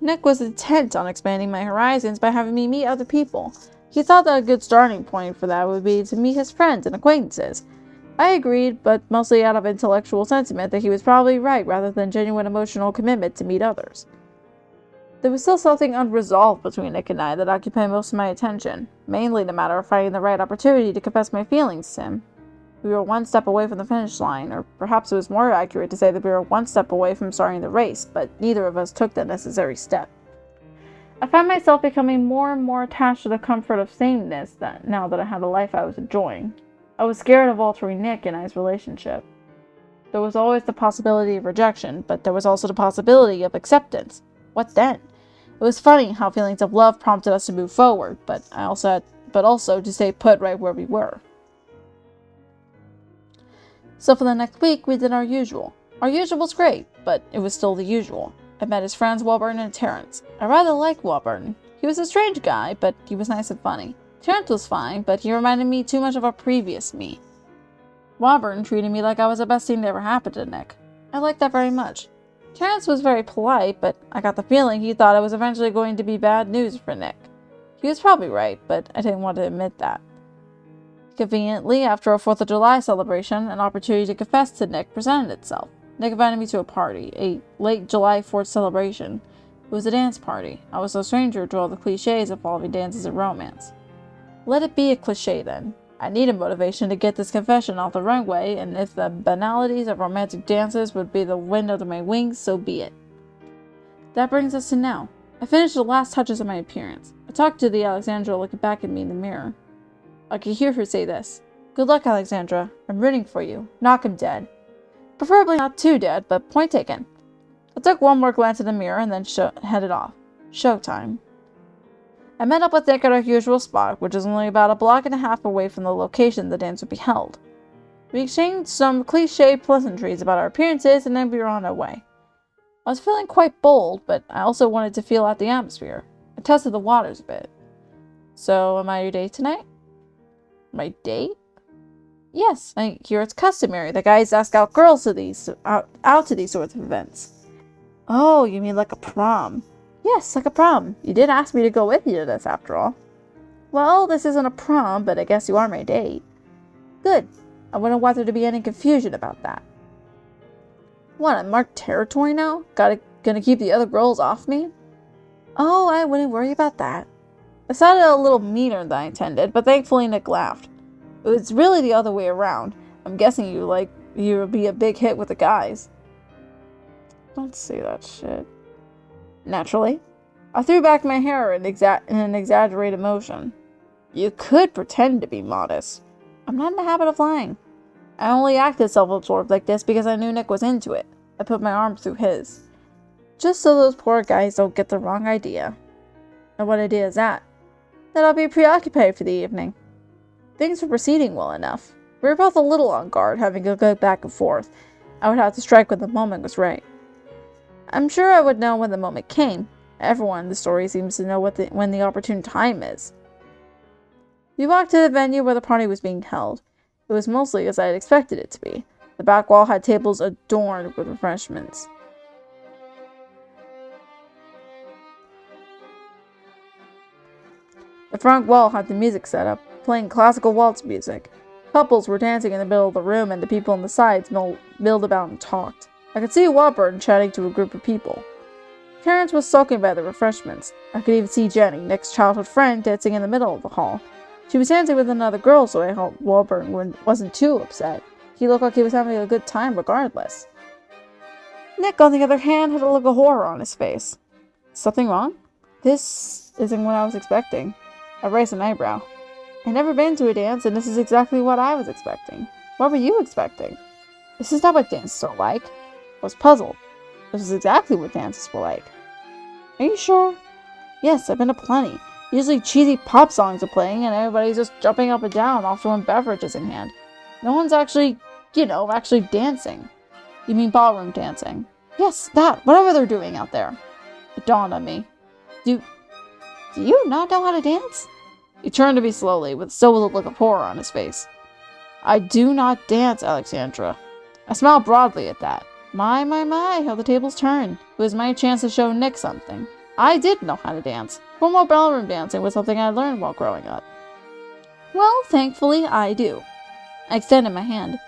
[SPEAKER 1] Nick was intent on expanding my horizons by having me meet other people. He thought that a good starting point for that would be to meet his friends and acquaintances. I agreed, but mostly out of intellectual sentiment that he was probably right rather than genuine emotional commitment to meet others. There was still something unresolved between Nick and I that occupied most of my attention, mainly the matter of finding the right opportunity to confess my feelings to him. We were one step away from the finish line, or perhaps it was more accurate to say that we were one step away from starting the race, but neither of us took the necessary step. I find myself becoming more and more attached to the comfort of sameness now that I had a life I was enjoying. I was scared of altering Nick and I's relationship. There was always the possibility of rejection, but there was also the possibility of acceptance. What then? It was funny how feelings of love prompted us to move forward, but also to stay put right where we were. So for the next week, we did our usual. Our usual was great, but it was still the usual. I met his friends Warburton and Terrence. I rather liked Warburton. He was a strange guy, but he was nice and funny. Terrence was fine, but he reminded me too much of a previous me. Warburton treated me like I was the best thing that ever happened to Nick. I liked that very much. Terrence was very polite, but I got the feeling he thought it was eventually going to be bad news for Nick. He was probably right, but I didn't want to admit that. Conveniently, after a 4th of July celebration, an opportunity to confess to Nick presented itself. Nick invited me to a party, a late July 4th celebration. It was a dance party. I was no stranger to all the cliches involving dances and romance. Let it be a cliche then. I needed motivation to get this confession off the runway, and if the banalities of romantic dances would be the wind under my wings, so be it. That brings us to now. I finished the last touches of my appearance. I talked to the Alexandra looking back at me in the mirror. I could hear her say this. Good luck, Alexandra. I'm rooting for you. Knock him dead. Preferably not too dead, but point taken. I took one more glance in the mirror and then headed off. Showtime. I met up with Nick at our usual spot, which is only about a block and a half away from the location the dance would be held. We exchanged some cliché pleasantries about our appearances, and then we were on our way. I was feeling quite bold, but I also wanted to feel out the atmosphere. I tested the waters a bit. So, am I your date tonight? My date? Yes, I hear it's customary that guys ask out girls to these sorts of events. Oh, you mean like a prom? Yes, like a prom. You did ask me to go with you to this, after all. Well, this isn't a prom, but I guess you are my date. Good. I wouldn't want there to be any confusion about that. What, I'm marked territory now? Gonna keep the other girls off me? Oh, I wouldn't worry about that. It sounded a little meaner than I intended, but thankfully Nick laughed. It was really the other way around. I'm guessing you would be a big hit with the guys. Don't say that shit. Naturally. I threw back my hair in an exaggerated motion. You could pretend to be modest. I'm not in the habit of lying. I only acted self-absorbed like this because I knew Nick was into it. I put my arm through his. Just so those poor guys don't get the wrong idea. And what idea is that? That I'll be preoccupied for the evening. Things were proceeding well enough. We were both a little on guard, having to go back and forth. I would have to strike when the moment was right. I'm sure I would know when the moment came. Everyone in the story seems to know when the opportune time is. We walked to the venue where the party was being held. It was mostly as I had expected it to be. The back wall had tables adorned with refreshments. The front wall had the music set up, playing classical waltz music. Couples were dancing in the middle of the room, and the people on the sides milled about and talked. I could see Warburton chatting to a group of people. Terrence was sulking by the refreshments. I could even see Jenny, Nick's childhood friend, dancing in the middle of the hall. She was dancing with another girl, so I hope Warburton wasn't too upset. He looked like he was having a good time regardless. Nick, on the other hand, had a look of horror on his face. Something wrong? This isn't what I was expecting. I raised an eyebrow. I'd never been to a dance, and this is exactly what I was expecting. What were you expecting? This is not what dances are like. I was puzzled. This is exactly what dances were like. Are you sure? Yes, I've been to plenty. Usually cheesy pop songs are playing, and everybody's just jumping up and down, offering beverages in hand. No one's actually dancing. You mean ballroom dancing? Yes, that, whatever they're doing out there. It dawned on me. Do you not know how to dance? He turned to me slowly, still with a look of horror on his face. I do not dance, Alexandra. I smiled broadly at that. My, how the tables turned. It was my chance to show Nick something. I did know how to dance. Formal ballroom dancing was something I learned while growing up. Well, thankfully, I do. I extended my hand.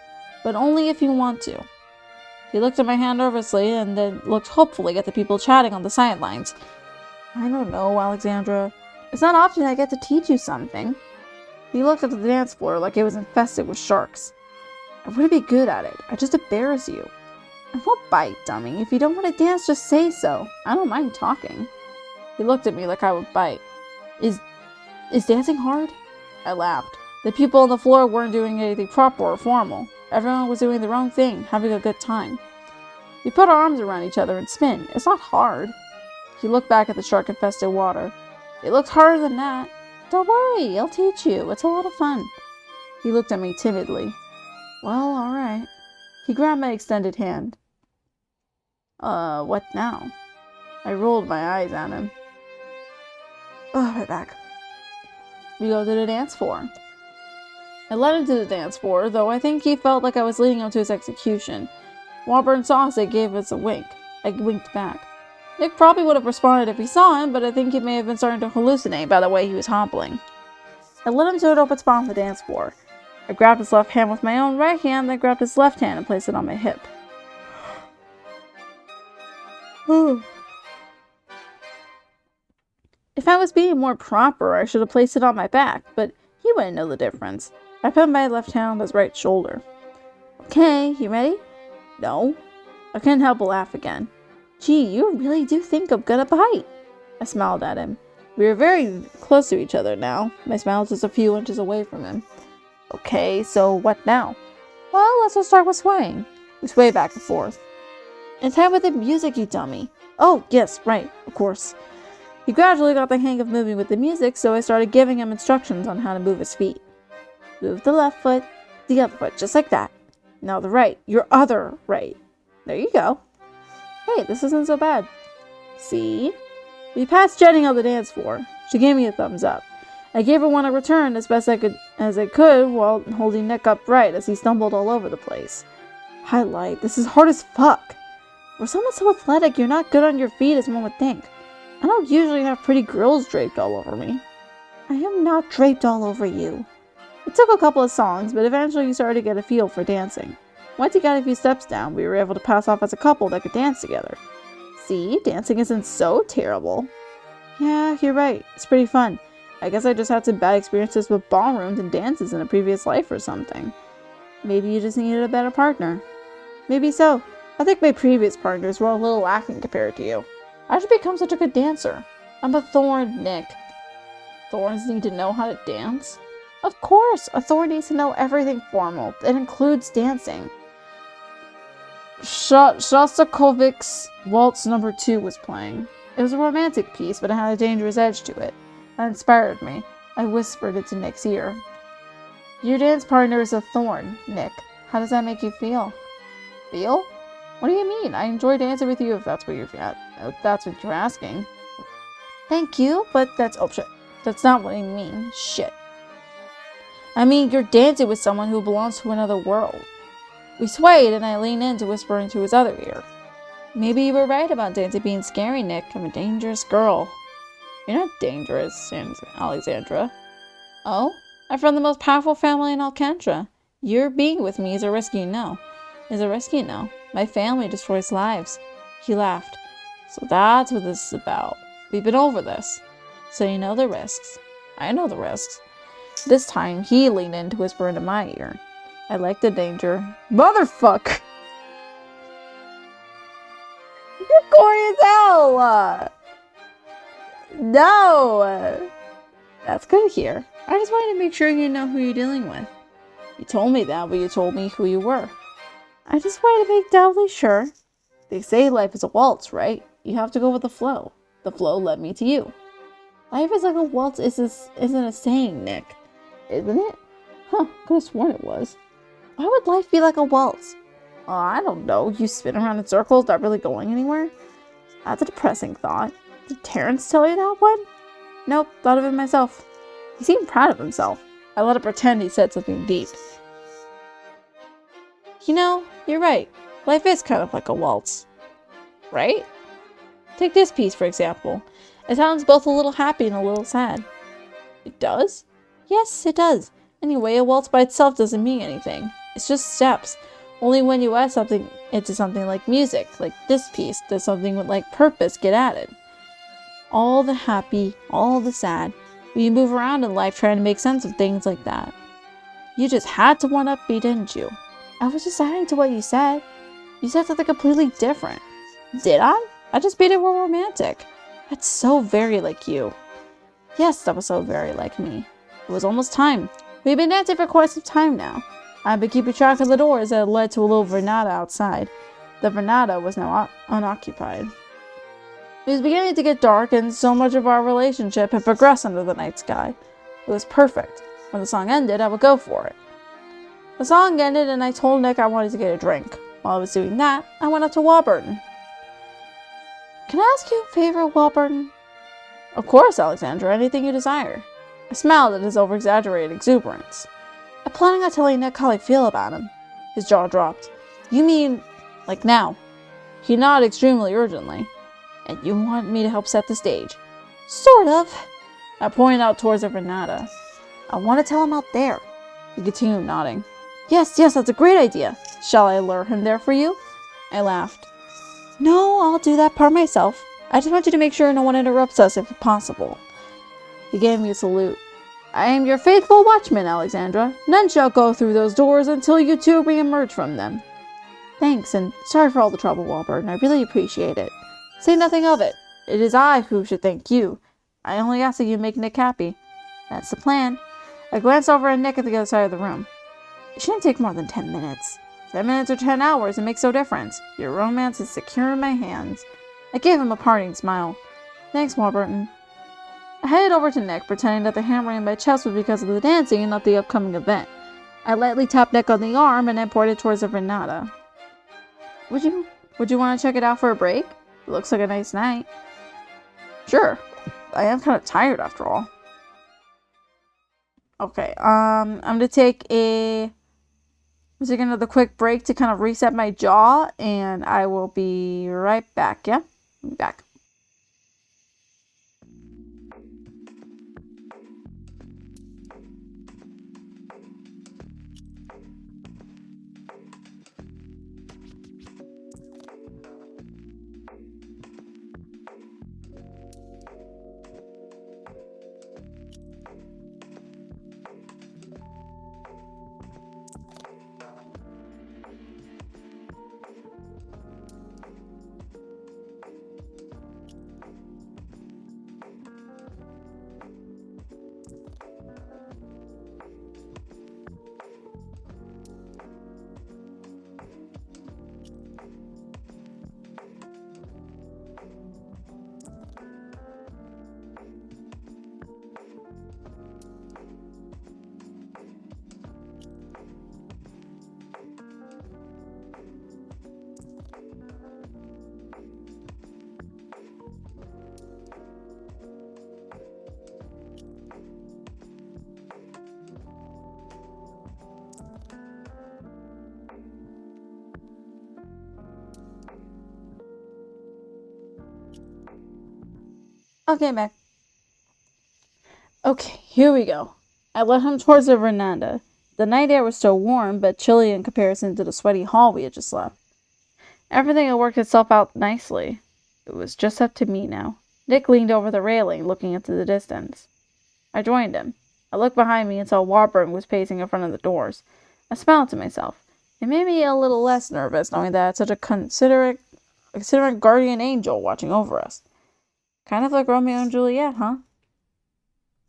[SPEAKER 1] But only if you want to. He looked at my hand nervously and then looked hopefully at the people chatting on the sidelines. I don't know, Alexandra. It's not often I get to teach you something. He looked at the dance floor like it was infested with sharks. I wouldn't be good at it. I'd just embarrass you. I won't bite, dummy. If you don't want to dance, just say so. I don't mind talking. He looked at me like I would bite. Is dancing hard? I laughed. The people on the floor weren't doing anything proper or formal. Everyone was doing their own thing, having a good time. We put our arms around each other and spin. It's not hard. He looked back at the shark-infested water. It looks harder than that. Don't worry, I'll teach you. It's a lot of fun. He looked at me timidly. Well, alright. He grabbed my extended hand. What now? I rolled my eyes at him. My back. We go to the dance floor. I led him to the dance floor, though I think he felt like I was leading him to his execution. Whopper and Saucy gave us a wink. I winked back. Nick probably would have responded if he saw him, but I think he may have been starting to hallucinate by the way he was hobbling. I led him to an open spot on the dance floor. I grabbed his left hand with my own right hand, then grabbed his left hand and placed it on my hip. If I was being more proper, I should have placed it on my back, but he wouldn't know the difference. I put my left hand on his right shoulder. Okay, you ready? No. I couldn't help but laugh again. Gee, you really do think I'm gonna bite. I smiled at him. We were very close to each other now. My smile was just a few inches away from him. Okay, so what now? Well, let's just start with swaying. We sway back and forth. In time with the music, you dummy. Oh, yes, right, of course. He gradually got the hang of moving with the music, so I started giving him instructions on how to move his feet. Move the left foot, the other foot, just like that. Now the right, your other right. There you go. Hey, this isn't so bad. See? We passed Jenny on the dance floor. She gave me a thumbs up. I gave her one in return as best I could while holding Nick upright as he stumbled all over the place. Highlight, this is hard as fuck. For someone so athletic, you're not good on your feet as one would think. I don't usually have pretty girls draped all over me. I am not draped all over you. It took a couple of songs, but eventually you started to get a feel for dancing. Once you got a few steps down, we were able to pass off as a couple that could dance together. See, dancing isn't so terrible. Yeah, you're right. It's pretty fun. I guess I just had some bad experiences with ballrooms and dances in a previous life or something. Maybe you just needed a better partner. Maybe so. I think my previous partners were a little lacking compared to you. I should become such a good dancer. I'm a thorn, Nick. Thorns need to know how to dance? Of course, a thorn needs to know everything formal. It includes dancing. Shostakovich's Waltz No. 2 was playing. It was a romantic piece, but it had a dangerous edge to it. That inspired me. I whispered it to Nick's ear. Your dance partner is a thorn, Nick. How does that make you feel? Feel? What do you mean? I enjoy dancing with you if that's what you're asking. Thank you, but that's shit. That's not what I mean. Shit. I mean, you're dancing with someone who belongs to another world. We swayed, and I leaned in to whisper into his other ear. Maybe you were right about dancing being scary, Nick. I'm a dangerous girl. You're not dangerous, Alexandra. Oh? I'm from the most powerful family in Alcantra. Your being with me is a risk you know. My family destroys lives. He laughed. So that's what this is about. We've been over this. So you know the risks. I know the risks. This time, he leaned in to whisper into my ear. I like the danger. Motherfucker! You're corny as hell! No! That's good to hear. I just wanted to make sure you know who you're dealing with. You told me that, but you told me who you were. I just wanted to make doubly sure. They say life is a waltz, right? You have to go with the flow. The flow led me to you. Life is like a waltz isn't a saying, Nick. Isn't it? Huh, could have sworn it was. Why would life be like a waltz? I don't know. You spin around in circles, not really going anywhere? That's a depressing thought. Did Terrence tell you that one? Nope, thought of it myself. He seemed proud of himself. I let him pretend he said something deep. You know, you're right. Life is kind of like a waltz. Right? Take this piece, for example. It sounds both a little happy and a little sad. It does? Yes, it does. Anyway, a waltz by itself doesn't mean anything. It's just steps. Only when you add something into something like music, like this piece, does something with like purpose get added. All the happy, all the sad. You move around in life trying to make sense of things like that. You just had to one-up me, didn't you? I was just adding to what you said. You said something completely different. Did I? I just made it more romantic. That's so very like you. Yes, that was so very like me. It was almost time. We've been dancing for quite some time now. I've been keeping track of the doors that led to a little verandah outside. The verandah was now unoccupied. It was beginning to get dark, and so much of our relationship had progressed under the night sky. It was perfect. When the song ended, I would go for it. The song ended, and I told Nick I wanted to get a drink. While I was doing that, I went up to Warburton. Can I ask you a favor, Warburton? Of course, Alexandra, anything you desire. I smiled at his over-exaggerated exuberance. I'm planning on telling Nick how I feel about him. His jaw dropped. You mean, like now? He nodded extremely urgently. And you want me to help set the stage? Sort of. I pointed out towards the verandah. I want to tell him out there. He continued nodding. Yes, that's a great idea. Shall I lure him there for you? I laughed. No, I'll do that part myself. I just want you to make sure no one interrupts us if possible. He gave me a salute. I am your faithful watchman, Alexandra. None shall go through those doors until you two re-emerge from them. Thanks, and sorry for all the trouble, Warburton. I really appreciate it. Say nothing of it. It is I who should thank you. I only ask that you make Nick happy. That's the plan. I glanced over at Nick at the other side of the room. It shouldn't take more than 10 minutes. 10 minutes or 10 hours, it makes no difference. Your romance is secure in my hands. I gave him a parting smile. Thanks, Warburton. I headed over to Nick, pretending that the hammering in my chest was because of the dancing and not the upcoming event. I lightly tapped Nick on the arm and then pointed towards the verandah. Would you want to check it out for a break? It looks like a nice night. Sure. I am kind of tired after all. Okay, I'm gonna take another quick break to kind of reset my jaw, and I will be right back, yeah? I'll be back. Okay, Mac. Okay, here we go. I led him towards the veranda. The night air was still warm, but chilly in comparison to the sweaty hall we had just left. Everything had worked itself out nicely. It was just up to me now. Nick leaned over the railing, looking into the distance. I joined him. I looked behind me and saw Warburton was pacing in front of the doors. I smiled to myself. It made me a little less nervous, knowing that I had such a considerate guardian angel watching over us. Kind of like Romeo and Juliet, huh?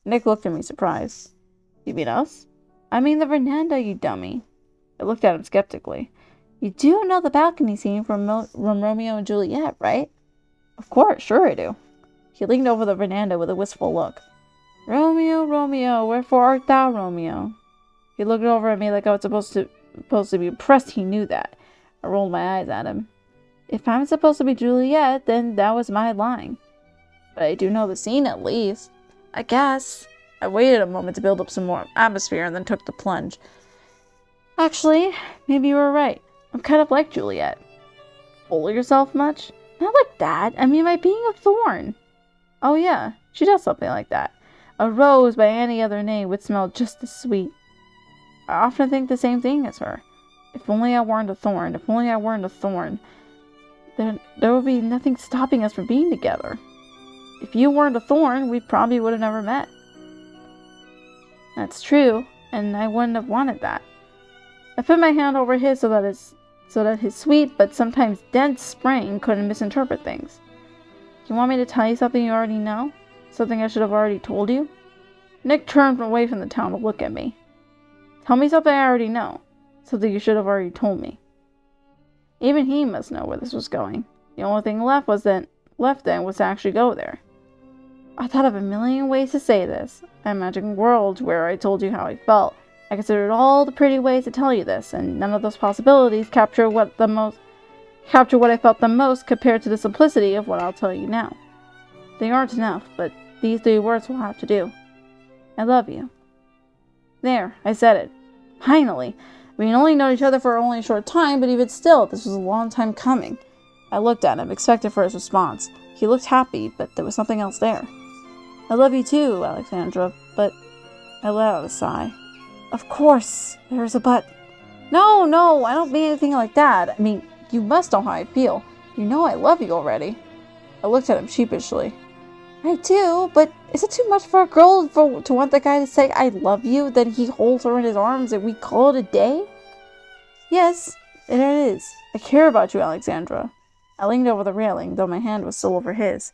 [SPEAKER 1] Nick looked at me surprised. You mean us? I mean the veranda, you dummy. I looked at him skeptically. You do know the balcony scene from Romeo and Juliet, right? Of course, sure I do. He leaned over the veranda with a wistful look. Romeo, Romeo, wherefore art thou, Romeo? He looked over at me like I was supposed to be impressed he knew that. I rolled my eyes at him. If I'm supposed to be Juliet, then that was my line. But I do know the scene at least. I guess. I waited a moment to build up some more atmosphere and then took the plunge. Actually, maybe you were right. I'm kind of like Juliet. Full of yourself much? Not like that. I mean by being a thorn. Oh yeah, she does something like that. A rose by any other name would smell just as sweet. I often think the same thing as her. If only I weren't a thorn. If only I weren't a thorn. Then there would be nothing stopping us from being together. If you weren't a thorn, we probably would have never met. That's true, and I wouldn't have wanted that. I put my hand over his so that his sweet but sometimes dense spring couldn't misinterpret things. You want me to tell you something you already know? Something I should have already told you? Nick turned away from the town to look at me. Tell me something I already know. Something you should have already told me. Even he must know where this was going. The only thing left then was to actually go there. I thought of a million ways to say this. I imagined worlds where I told you how I felt. I considered all the pretty ways to tell you this, and none of those possibilities capture what I felt the most compared to the simplicity of what I'll tell you now. They aren't enough, but these 3 words will have to do. I love you. There, I said it. Finally. We had only known each other for only a short time, but even still, this was a long time coming. I looked at him, expected for his response. He looked happy, but there was something else there. I love you too, Alexandra, but I let out a sigh. Of course, there's a but. No, I don't mean anything like that. I mean, you must know how I feel. You know I love you already. I looked at him sheepishly. I do, but is it too much for a girl to want the guy to say I love you, then he holds her in his arms and we call it a day? Yes, it is. I care about you, Alexandra. I leaned over the railing, though my hand was still over his.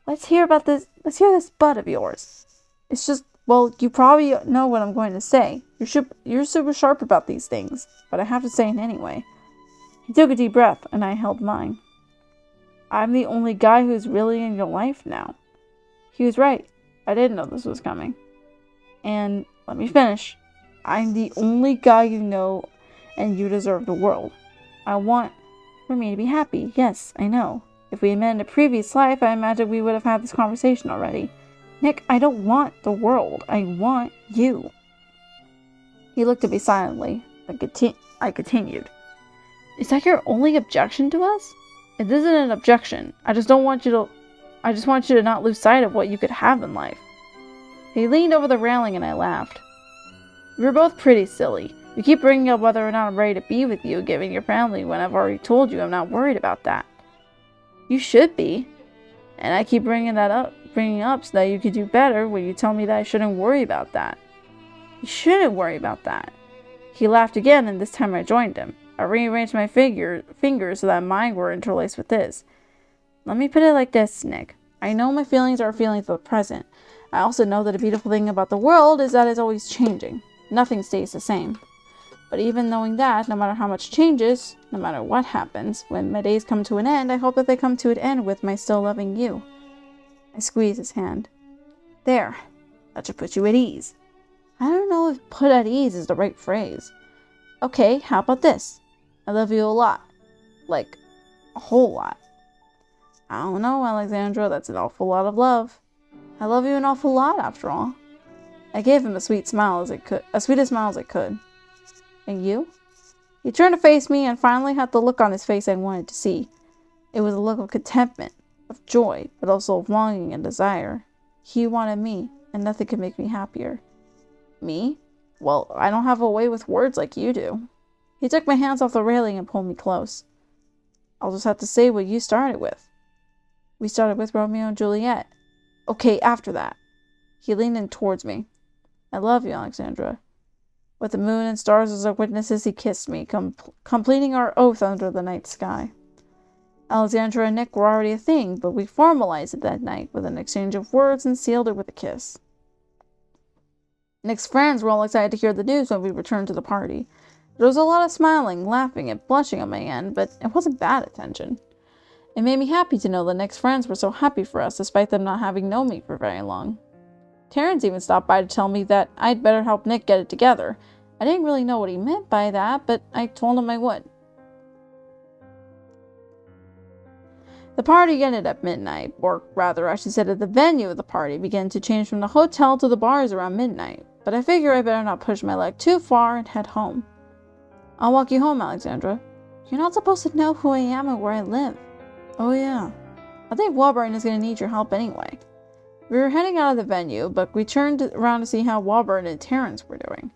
[SPEAKER 1] Let's hear this butt of yours. It's just, well, you probably know what I'm going to say. You're super sharp about these things, but I have to say it anyway. He took a deep breath, and I held mine. I'm the only guy who's really in your life now. He was right. I didn't know this was coming. And let me finish. I'm the only guy you know, and you deserve the world. I want for me to be happy. Yes, I know. If we had met in a previous life, I imagine we would have had this conversation already. Nick, I don't want the world. I want you. He looked at me silently. I continued. Is that your only objection to us? It isn't an objection. I just want you to not lose sight of what you could have in life. He leaned over the railing and I laughed. We're both pretty silly. You keep bringing up whether or not I'm ready to be with you, given your family, when I've already told you I'm not worried about that. You should be. And I keep bringing up so that you could do better when you tell me that I shouldn't worry about that. You shouldn't worry about that. He laughed again, and this time I joined him. I rearranged my fingers so that mine were interlaced with his. Let me put it like this, Nick. I know my feelings are feelings of the present. I also know that the beautiful thing about the world is that it's always changing. Nothing stays the same. But even knowing that, no matter how much changes, no matter what happens, when my days come to an end, I hope that they come to an end with my still loving you. I squeezed his hand. There. That should put you at ease. I don't know if put at ease is the right phrase. Okay, how about this? I love you a lot. Like, a whole lot. I don't know, Alexandra, that's an awful lot of love. I love you an awful lot, after all. I gave him as sweet a smile as I could. And you? He turned to face me and finally had the look on his face I wanted to see. It was a look of contentment, of joy, but also of longing and desire. He wanted me, and nothing could make me happier. Me? Well, I don't have a way with words like you do. He took my hands off the railing and pulled me close. I'll just have to say what you started with. We started with Romeo and Juliet. Okay, after that. He leaned in towards me. I love you, Alexandra. With the moon and stars as our witnesses, he kissed me, completing our oath under the night sky. Alexandra and Nick were already a thing, but we formalized it that night with an exchange of words and sealed it with a kiss. Nick's friends were all excited to hear the news when we returned to the party. There was a lot of smiling, laughing, and blushing on my end, but it wasn't bad attention. It made me happy to know that Nick's friends were so happy for us, despite them not having known me for very long. Terrence even stopped by to tell me that I'd better help Nick get it together. I didn't really know what he meant by that, but I told him I would. The party ended at midnight, or rather, I should say that the venue of the party began to change from the hotel to the bars around midnight, but I figure I better not push my luck too far and head home. I'll walk you home, Alexandra. You're not supposed to know who I am and where I live. Oh yeah. I think Warburton is going to need your help anyway. We were heading out of the venue, but we turned around to see how Warburton and Terrence were doing.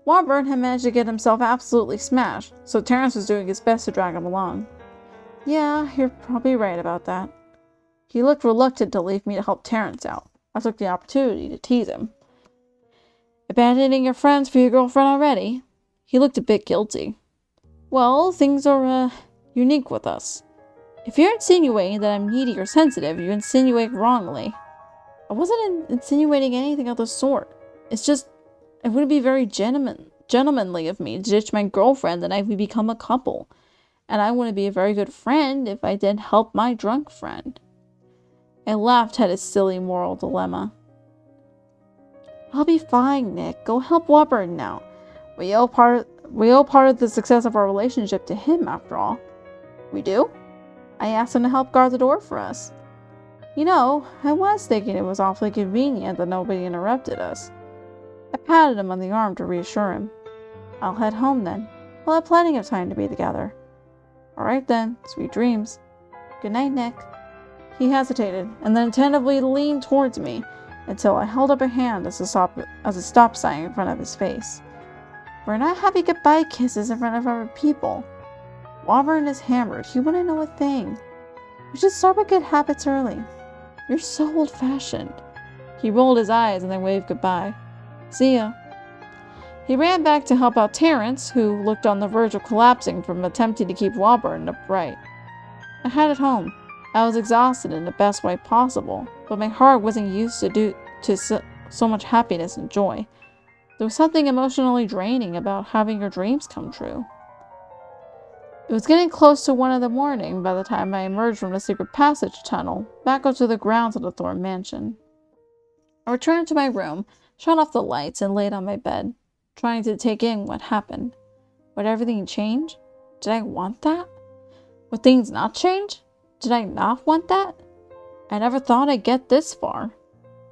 [SPEAKER 1] Warburton had managed to get himself absolutely smashed, so Terrence was doing his best to drag him along. Yeah, you're probably right about that. He looked reluctant to leave me to help Terrence out. I took the opportunity to tease him. Abandoning your friends for your girlfriend already? He looked a bit guilty. Well, things are, unique with us. If you're insinuating that I'm needy or sensitive, you insinuate wrongly. I wasn't insinuating anything of the sort. It's just, it wouldn't be very gentlemanly of me to ditch my girlfriend and we become a couple. And I wouldn't be a very good friend if I didn't help my drunk friend. I laughed at his silly moral dilemma. I'll be fine, Nick. Go help Warburton now. We owe part of the success of our relationship to him, after all. We do? I asked him to help guard the door for us. You know, I was thinking it was awfully convenient that nobody interrupted us. I patted him on the arm to reassure him. I'll head home then. We'll have plenty of time to be together. All right then, sweet dreams. Good night, Nick. He hesitated, and then attentively leaned towards me until I held up a hand as a stop sign in front of his face. We're not having goodbye kisses in front of other people. Warburton is hammered. He wouldn't know a thing. We should start with good habits early. You're so old-fashioned. He rolled his eyes and then waved goodbye. See ya. He ran back to help out Terrence, who looked on the verge of collapsing from attempting to keep Warburton upright. I headed home. I was exhausted in the best way possible, but my heart wasn't used to so much happiness and joy. There was something emotionally draining about having your dreams come true. It was getting close to 1 a.m. by the time I emerged from the secret passage tunnel, back onto the grounds of the Thorne mansion. I returned to my room, shut off the lights, and laid on my bed, trying to take in what happened. Would everything change? Did I want that? Would things not change? Did I not want that? I never thought I'd get this far.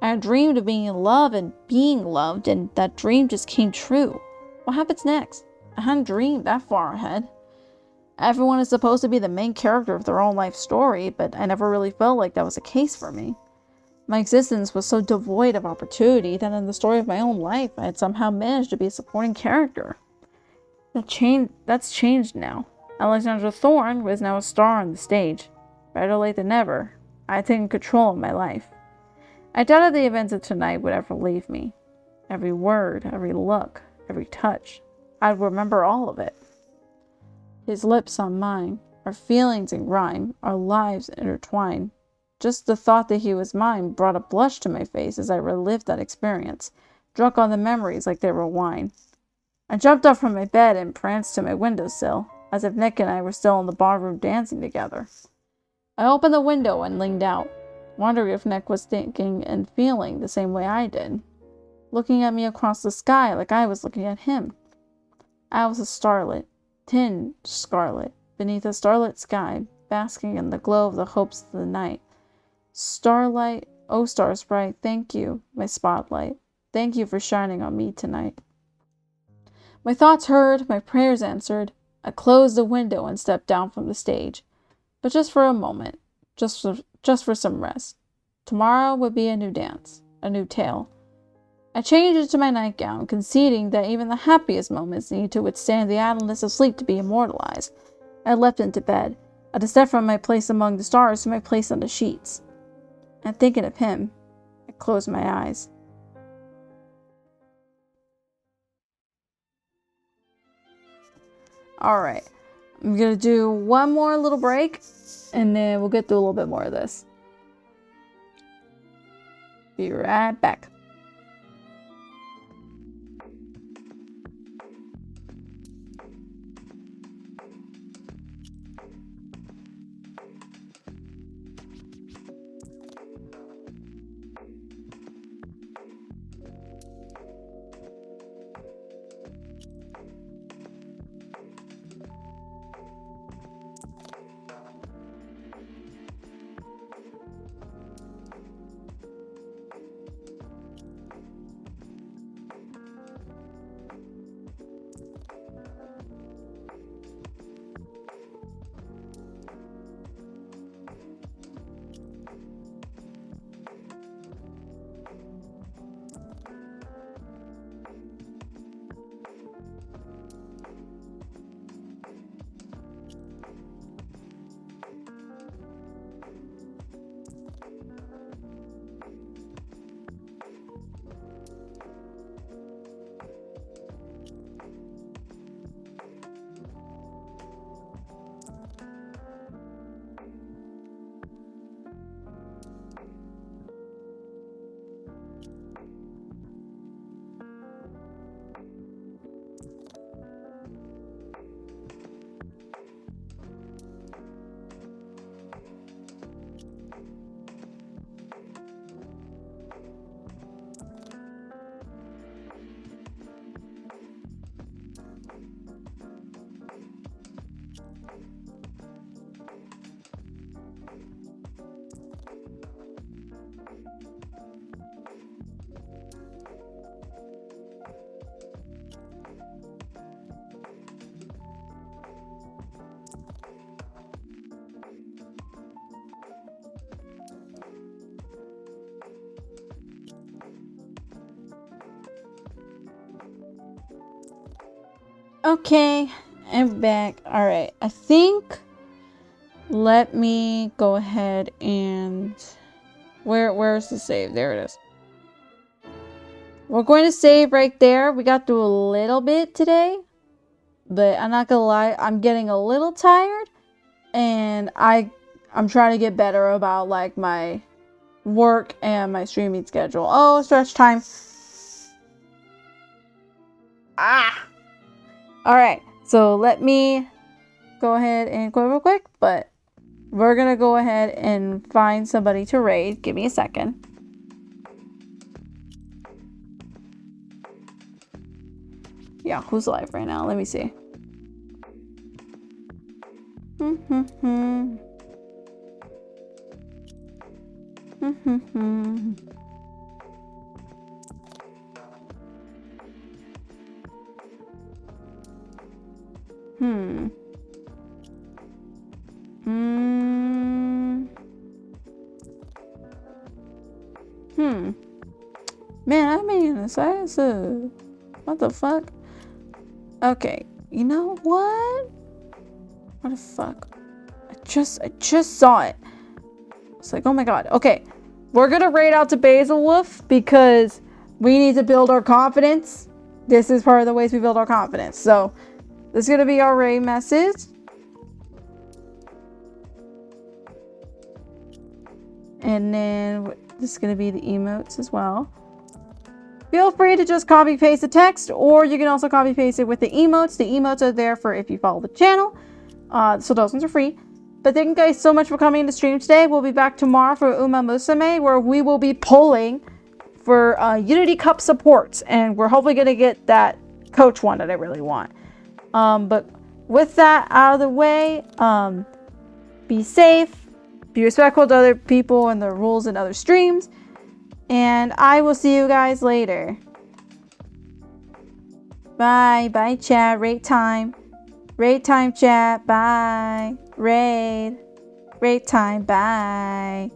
[SPEAKER 1] I had dreamed of being in love and being loved, and that dream just came true. What happens next? I hadn't dreamed that far ahead. Everyone is supposed to be the main character of their own life story, but I never really felt like that was the case for me. My existence was so devoid of opportunity that in the story of my own life, I had somehow managed to be a supporting character. That's changed now. Alexandra Thorne was now a star on the stage. Better late than never. I had taken control of my life. I doubted the events of tonight would ever leave me. Every word, every look, every touch. I'd remember all of it. His lips on mine, our feelings in rhyme, our lives intertwined. Just the thought that he was mine brought a blush to my face as I relived that experience, drunk on the memories like they were wine. I jumped up from my bed and pranced to my windowsill, as if Nick and I were still in the barroom dancing together. I opened the window and leaned out, wondering if Nick was thinking and feeling the same way I did, looking at me across the sky like I was looking at him. I was a starlet, tinged scarlet, beneath a starlit sky, basking in the glow of the hopes of the night. Starlight, oh stars bright, thank you, my spotlight. Thank you for shining on me tonight. My thoughts heard, my prayers answered. I closed the window and stepped down from the stage. But just for a moment, just for some rest. Tomorrow would be a new dance, a new tale. I changed into my nightgown, conceding that even the happiest moments need to withstand the idleness of sleep to be immortalized. I leapt into bed. I stepped from my place among the stars to my place on the sheets. And thinking of him, I closed my eyes. Alright, I'm going to do one more little break, and then we'll get through a little bit more of this. Be right back. Okay, I'm back. Alright, I think... Let me go ahead and... Where's the save? There it is. We're going to save right there. We got through a little bit today. But I'm not gonna lie, I'm getting a little tired. And I'm trying to get better about like my work and my streaming schedule. Oh, stretch time. Ah! Alright, so let me go ahead and quit real quick. But we're gonna go ahead and find somebody to raid. Give me a second. Yeah, who's live right now? Let me see. Man, I mean, what the fuck? Okay, you know what? What the fuck? I just saw it. It's like, oh my god. Okay, we're gonna raid out to Basil Wolf because we need to build our confidence. This is part of the ways we build our confidence. So, this is gonna be our raid message. And then this is gonna be the emotes as well. Feel free to just copy paste the text, or you can also copy paste it with the emotes. The emotes are there for if you follow the channel. So those ones are free. But thank you guys so much for coming to stream today. We'll be back tomorrow for Uma Musume, where we will be polling for Unity Cup supports. And we're hopefully going to get that coach one that I really want. But with that out of the way, be safe. Be respectful to other people and the rules in other streams. And I will see you guys later. Bye. Bye, chat. Raid time. Raid time, chat. Bye. Raid. Raid time. Bye.